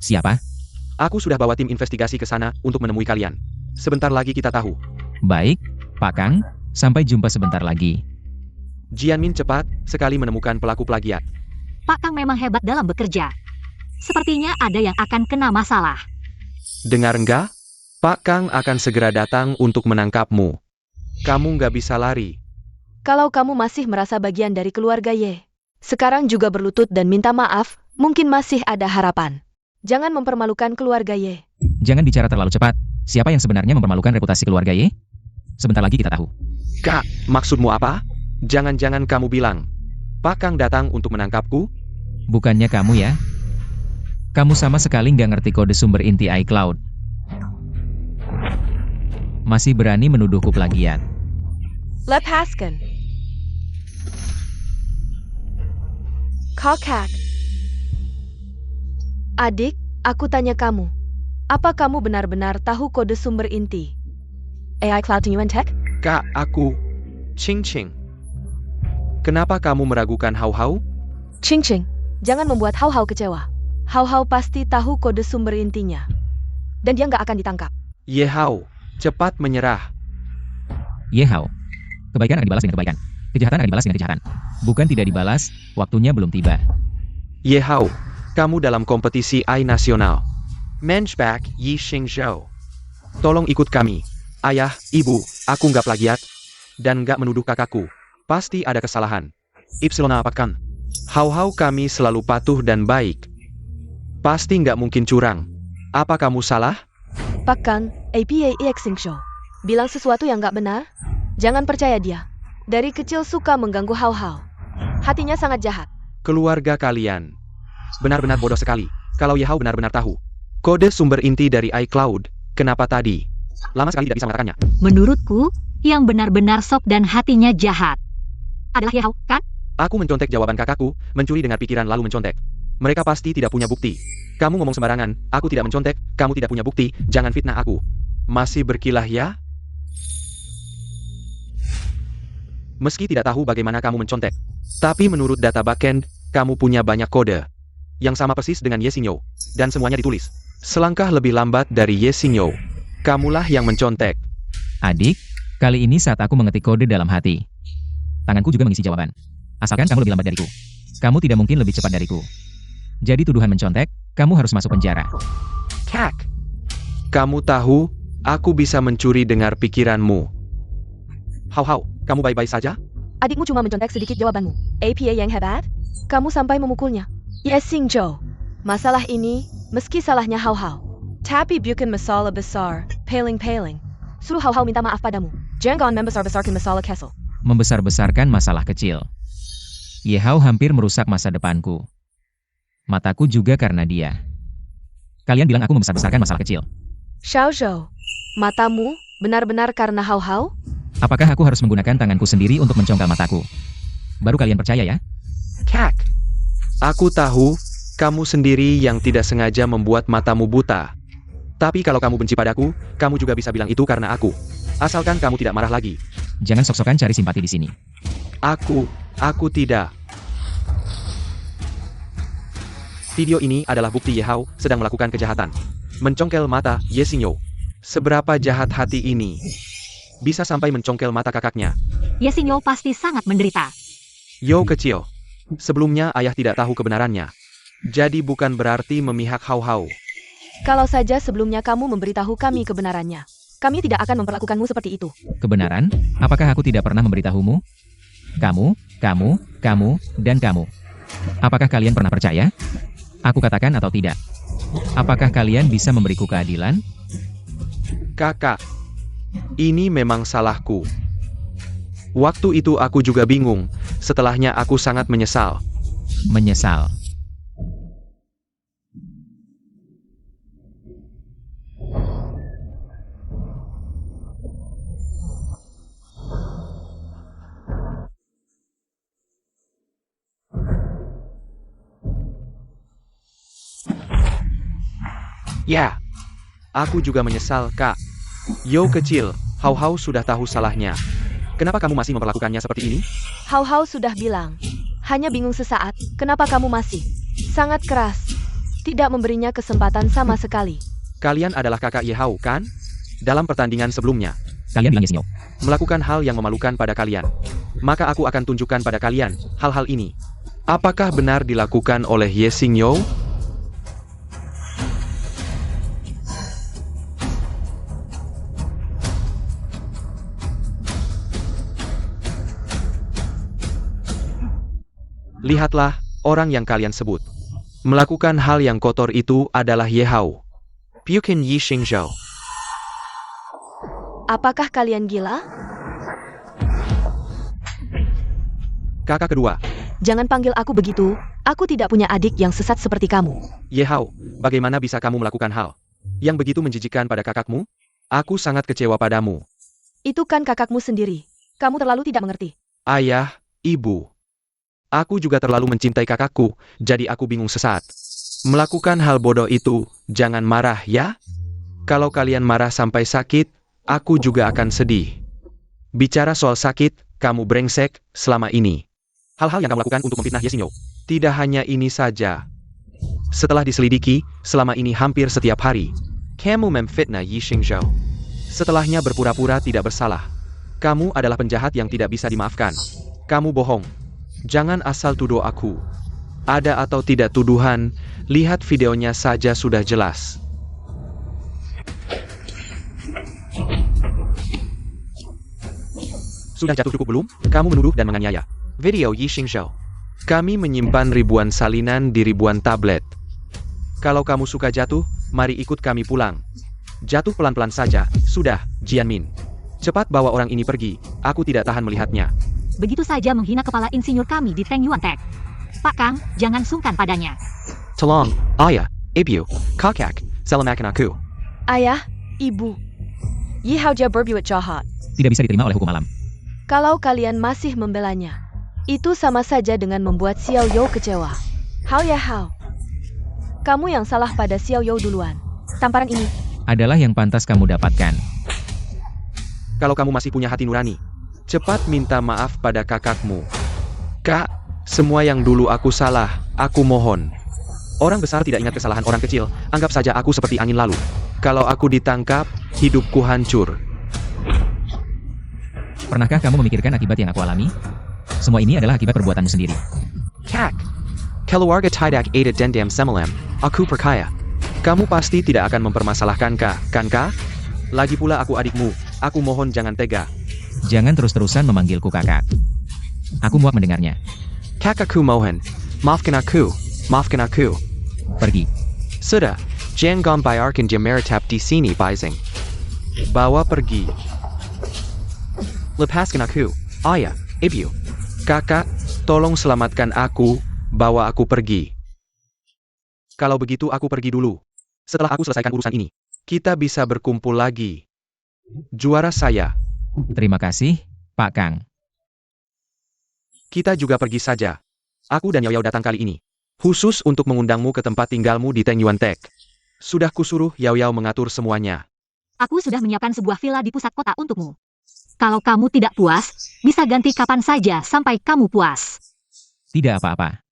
Siapa? Aku sudah bawa tim investigasi ke sana untuk menemui kalian. Sebentar lagi kita tahu. Baik, Pak Kang. Sampai jumpa sebentar lagi. Jianmin cepat sekali menemukan pelaku plagiat. Pak Kang memang hebat dalam bekerja. Sepertinya ada yang akan kena masalah. Dengar enggak? Pak Kang akan segera datang untuk menangkapmu. Kamu nggak bisa lari. Kalau kamu masih merasa bagian dari keluarga Ye, sekarang juga berlutut dan minta maaf, mungkin masih ada harapan. Jangan mempermalukan keluarga Ye. Jangan bicara terlalu cepat. Siapa yang sebenarnya mempermalukan reputasi keluarga Ye? Sebentar lagi kita tahu. Kak, maksudmu apa? Jangan-jangan kamu bilang, Pak Kang datang untuk menangkapku? Bukannya kamu ya? Kamu sama sekali nggak ngerti kode sumber inti iCloud. Masih berani menuduhku plagiat. Lepaskan. Kakak. Adik, aku tanya kamu. Apa kamu benar-benar tahu kode sumber inti AI Cloud Tinyuan Tech? Kak, aku. Ching. Kenapa kamu meragukan How? Ching, jangan membuat How kecewa. How pasti tahu kode sumber intinya. Dan dia nggak akan ditangkap. Ye Hao, cepat menyerah. Ye Hao. Kebaikan akan dibalas dengan kebaikan. Kejahatan akan dibalas dengan kejahatan. Bukan tidak dibalas, waktunya belum tiba. Ye Hao, kamu dalam kompetisi AI nasional. Menchback Yi Xingzhou. Tolong ikut kami. Ayah, ibu, aku nggak plagiat. Dan nggak menuduh kakakku. Pasti ada kesalahan. Ipsilon apakan? How kami selalu patuh dan baik. Pasti nggak mungkin curang. Apa kamu salah? Pak Kang, APA Extinction. Bilang sesuatu yang nggak benar? Jangan percaya dia. Dari kecil suka mengganggu How. Hatinya sangat jahat. Keluarga kalian benar-benar bodoh sekali. Kalau Ye Hao benar-benar tahu kode sumber inti dari iCloud, kenapa tadi lama sekali tidak bisa mengatakannya? Menurutku, yang benar-benar sok dan hatinya jahat adalah Ye Hao, kan? Aku mencontek jawaban kakakku, mencuri dengan pikiran lalu mencontek. Mereka pasti tidak punya bukti. Kamu ngomong sembarangan, aku tidak mencontek, kamu tidak punya bukti, jangan fitnah aku. Masih berkilah ya? Meski tidak tahu bagaimana kamu mencontek. Tapi menurut data backend, kamu punya banyak kode. Yang sama persis dengan Ye Xingyo. Dan semuanya ditulis. Selangkah lebih lambat dari Ye Xingyo. Kamulah yang mencontek. Adik, kali ini saat aku mengetik kode dalam hati. Tanganku juga mengisi jawaban. Asalkan kamu lebih lambat dariku. Kamu tidak mungkin lebih cepat dariku. Jadi tuduhan mencontek, kamu harus masuk penjara. Kak. Kamu tahu, aku bisa mencuri dengar pikiranmu. How, kamu baik-baik saja? Adikmu cuma mencontek sedikit jawabanmu. APA yang hebat? Kamu sampai memukulnya. Ye Xingzhou. Masalah ini, meski salahnya How. Tapi bukan masalah besar. Paling. Suruh How minta maaf padamu. Jangan membesar-besarkan masalah Kessel. Membesar-besarkan masalah kecil. Ye Hao hampir merusak masa depanku. Mataku juga karena dia. Kalian bilang aku membesar-besarkan masalah kecil. Xiao, matamu benar-benar karena How? Apakah aku harus menggunakan tanganku sendiri untuk mencongkel mataku? Baru kalian percaya ya? Kak. Aku tahu, kamu sendiri yang tidak sengaja membuat matamu buta. Tapi kalau kamu benci padaku, kamu juga bisa bilang itu karena aku. Asalkan kamu tidak marah lagi. Jangan sok-sokan cari simpati di sini. Aku tidak. Video ini adalah bukti Ye Hao sedang melakukan kejahatan. Mencongkel mata Ye Xingyo. Seberapa jahat hati ini? Bisa sampai mencongkel mata kakaknya. Ye Xingyo pasti sangat menderita. Yo kecil. Sebelumnya ayah tidak tahu kebenarannya. Jadi bukan berarti memihak Hao Hao. Kalau saja sebelumnya kamu memberitahu kami kebenarannya, kami tidak akan memperlakukanmu seperti itu. Kebenaran? Apakah aku tidak pernah memberitahumu? Kamu, dan kamu. Apakah kalian pernah percaya? Aku katakan atau tidak? Apakah kalian bisa memberiku keadilan? Kakak, ini memang salahku. Waktu itu aku juga bingung, setelahnya aku sangat menyesal. Menyesal. Ya, aku juga menyesal, Kak. Yo kecil, Hao Hao sudah tahu salahnya. Kenapa kamu masih memperlakukannya seperti ini? Hao Hao sudah bilang, hanya bingung sesaat, kenapa kamu masih sangat keras, tidak memberinya kesempatan sama sekali. Kalian adalah kakak Ye Hao, kan? Dalam pertandingan sebelumnya, Kalian bilang Ye Xingyo. melakukan hal yang memalukan pada kalian. Maka aku akan tunjukkan pada kalian hal-hal ini. Apakah benar dilakukan oleh Ye Xingyo? Lihatlah, orang yang kalian sebut. Melakukan hal yang kotor itu adalah Ye Hao. Pukin Yi Xingzhou. Apakah kalian gila? Kakak kedua, Jangan panggil aku begitu, aku tidak punya adik yang sesat seperti kamu. Ye Hao, bagaimana bisa kamu melakukan hal yang begitu menjijikkan pada kakakmu? Aku sangat kecewa padamu. Itu kan kakakmu sendiri, kamu terlalu tidak mengerti. Ayah, ibu. Aku juga terlalu mencintai kakakku, jadi aku bingung sesaat. Melakukan hal bodoh itu, jangan marah ya. Kalau kalian marah sampai sakit, aku juga akan sedih. Bicara soal sakit, kamu brengsek selama ini. Hal-hal yang kamu lakukan untuk memfitnah Ye Xingyo. Tidak hanya ini saja. Setelah diselidiki, selama ini hampir setiap hari, kamu memfitnah Yi Xingzhou. Setelahnya berpura-pura tidak bersalah. Kamu adalah penjahat yang tidak bisa dimaafkan. Kamu bohong. Jangan asal tuduh aku. Ada atau tidak tuduhan, lihat videonya saja sudah jelas. Sudah jatuh cukup belum? Kamu menuduh dan menganiaya. Video Yi Xingzhou. Kami menyimpan ribuan salinan di ribuan tablet. Kalau kamu suka jatuh, mari ikut kami pulang. Jatuh pelan-pelan saja, sudah, Jianmin. Cepat bawa orang ini pergi, aku tidak tahan melihatnya. Begitu saja menghina kepala insinyur kami di Teng Yuan Tech. Pak Kang, jangan sungkan padanya. Tolong, ayah, ibu, kakak, selamatkan aku. Ayah, ibu. Yi Hao Jia berbuat jahat. Tidak bisa diterima oleh hukum alam. Kalau kalian masih membelanya, itu sama saja dengan membuat Xiao You kecewa. Hao ya Hao. Kamu yang salah pada Xiao You duluan. Tamparan ini, Adalah yang pantas kamu dapatkan. Kalau kamu masih punya hati nurani, cepat minta maaf pada kakakmu. Kak, semua yang dulu aku salah, aku mohon. Orang besar tidak ingat kesalahan orang kecil, anggap saja aku seperti angin lalu. Kalau aku ditangkap, hidupku hancur. Pernahkah kamu memikirkan akibat yang aku alami? Semua ini adalah akibat perbuatanmu sendiri. Kak, keluarga tidak ada dendam semalam, aku percaya. Kamu pasti tidak akan mempermasalahkan Kak, kan Kak? Lagi pula aku adikmu, aku mohon jangan tega. Jangan terus-terusan memanggilku kakak. Aku muak mendengarnya. Kakakku mohon, maafkan aku, maafkan aku. Pergi. Sudah, jangan biarkan dia meretap di sini Baizing. Bawa pergi. Lepaskan aku, ayah, ibu. Kakak, tolong selamatkan aku, bawa aku pergi. Kalau begitu aku pergi dulu. Setelah aku selesaikan urusan ini, kita bisa berkumpul lagi. Juara saya. Terima kasih, Pak Kang. Kita juga pergi saja. Aku dan Yao Yao datang kali ini. Khusus untuk mengundangmu ke tempat tinggalmu di Teng Yuan Tech. Sudah kusuruh Yao Yao mengatur semuanya. Aku sudah menyiapkan sebuah villa di pusat kota untukmu. Kalau kamu tidak puas, bisa ganti kapan saja sampai kamu puas. Tidak apa-apa.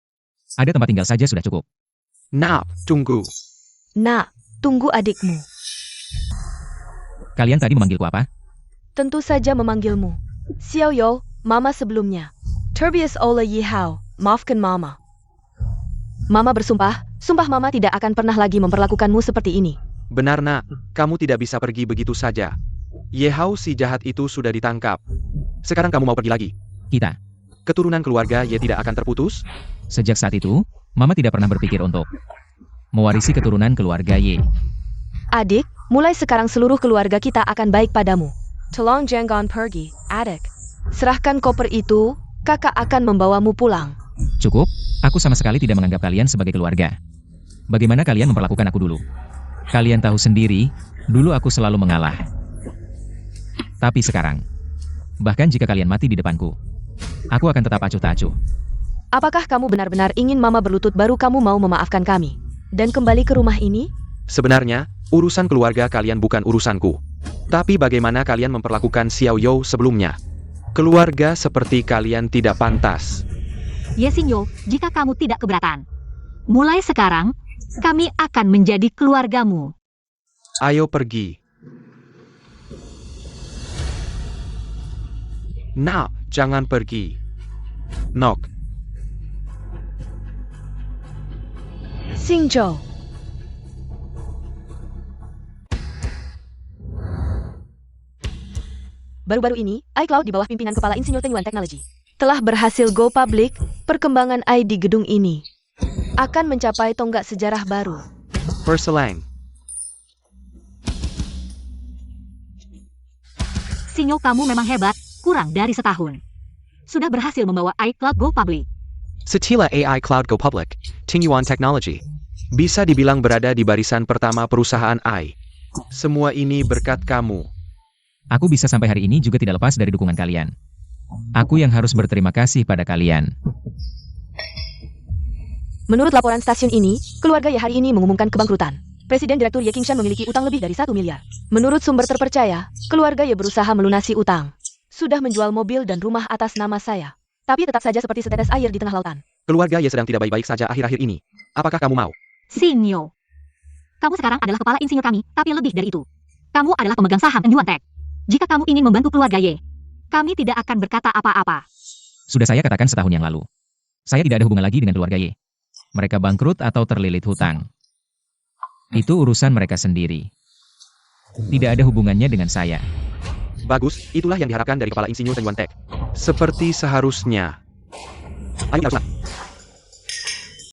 Ada tempat tinggal saja sudah cukup. Nah, tunggu. nak, tunggu adikmu. Kalian tadi memanggilku apa? Tentu saja memanggilmu. Xiao You, mama sebelumnya. Terbius oleh Yi Hao. Maafkan Mama. Mama bersumpah, sumpah Mama tidak akan pernah lagi memperlakukanmu seperti ini. Benar nak, kamu tidak bisa pergi begitu saja. Ye Hao si jahat itu sudah ditangkap. Sekarang kamu mau pergi lagi. Kita. Keturunan keluarga Ye tidak akan terputus? Sejak saat itu, Mama tidak pernah berpikir untuk mewarisi keturunan keluarga Ye. Adik, mulai sekarang seluruh keluarga kita akan baik padamu. Tolong jangan pergi, adik. Serahkan koper itu, kakak akan membawamu pulang. Cukup, aku sama sekali tidak menganggap kalian sebagai keluarga. Bagaimana kalian memperlakukan aku dulu? Kalian tahu sendiri, dulu aku selalu mengalah. Tapi sekarang, bahkan jika kalian mati di depanku, aku akan tetap acuh tak acuh. Apakah kamu benar-benar ingin Mama berlutut baru kamu mau memaafkan kami? Dan kembali ke rumah ini? Sebenarnya, urusan keluarga kalian bukan urusanku. Tapi bagaimana kalian memperlakukan Xiao You sebelumnya? Keluarga seperti kalian tidak pantas. Ye Xingyo, jika kamu tidak keberatan, mulai sekarang, kami akan menjadi keluargamu. Ayo pergi. Nah, jangan pergi. Nok. Xingzhou. Baru-baru ini, iCloud di bawah pimpinan Kepala Insinyur Tenyuan Technology telah berhasil go public. Perkembangan AI di gedung ini akan mencapai tonggak sejarah baru. Perselang. Xingyo, kamu memang hebat, kurang dari setahun. Sudah berhasil membawa iCloud go public. Setelah AI Cloud Go Public, Tingyuan Technology bisa dibilang berada di barisan pertama perusahaan AI. Semua ini berkat kamu. Aku bisa sampai hari ini juga tidak lepas dari dukungan kalian. Aku yang harus berterima kasih pada kalian. Menurut laporan stasiun ini, keluarga Ye hari ini mengumumkan kebangkrutan. Presiden Direktur Ye Qingshan memiliki utang lebih dari 1 miliar. Menurut sumber terpercaya, keluarga Ye berusaha melunasi utang. Sudah menjual mobil dan rumah atas nama saya. Tapi tetap saja seperti setetes air di tengah lautan. Keluarga Ye sedang tidak baik-baik saja akhir-akhir ini. Apakah kamu mau? Xingyo, kamu sekarang adalah kepala insinyur kami, tapi lebih dari itu. Kamu adalah pemegang saham Tenyuan Tech. Jika kamu ingin membantu keluarga Ye, kami tidak akan berkata apa-apa. Sudah saya katakan setahun yang lalu. Saya tidak ada hubungan lagi dengan keluarga Ye. Mereka bangkrut atau terlilit hutang. Itu urusan mereka sendiri. Tidak ada hubungannya dengan saya. Bagus, itulah yang diharapkan dari Kepala Insinyur Tenyuan Tech. Seperti seharusnya. Ayo, Lausna.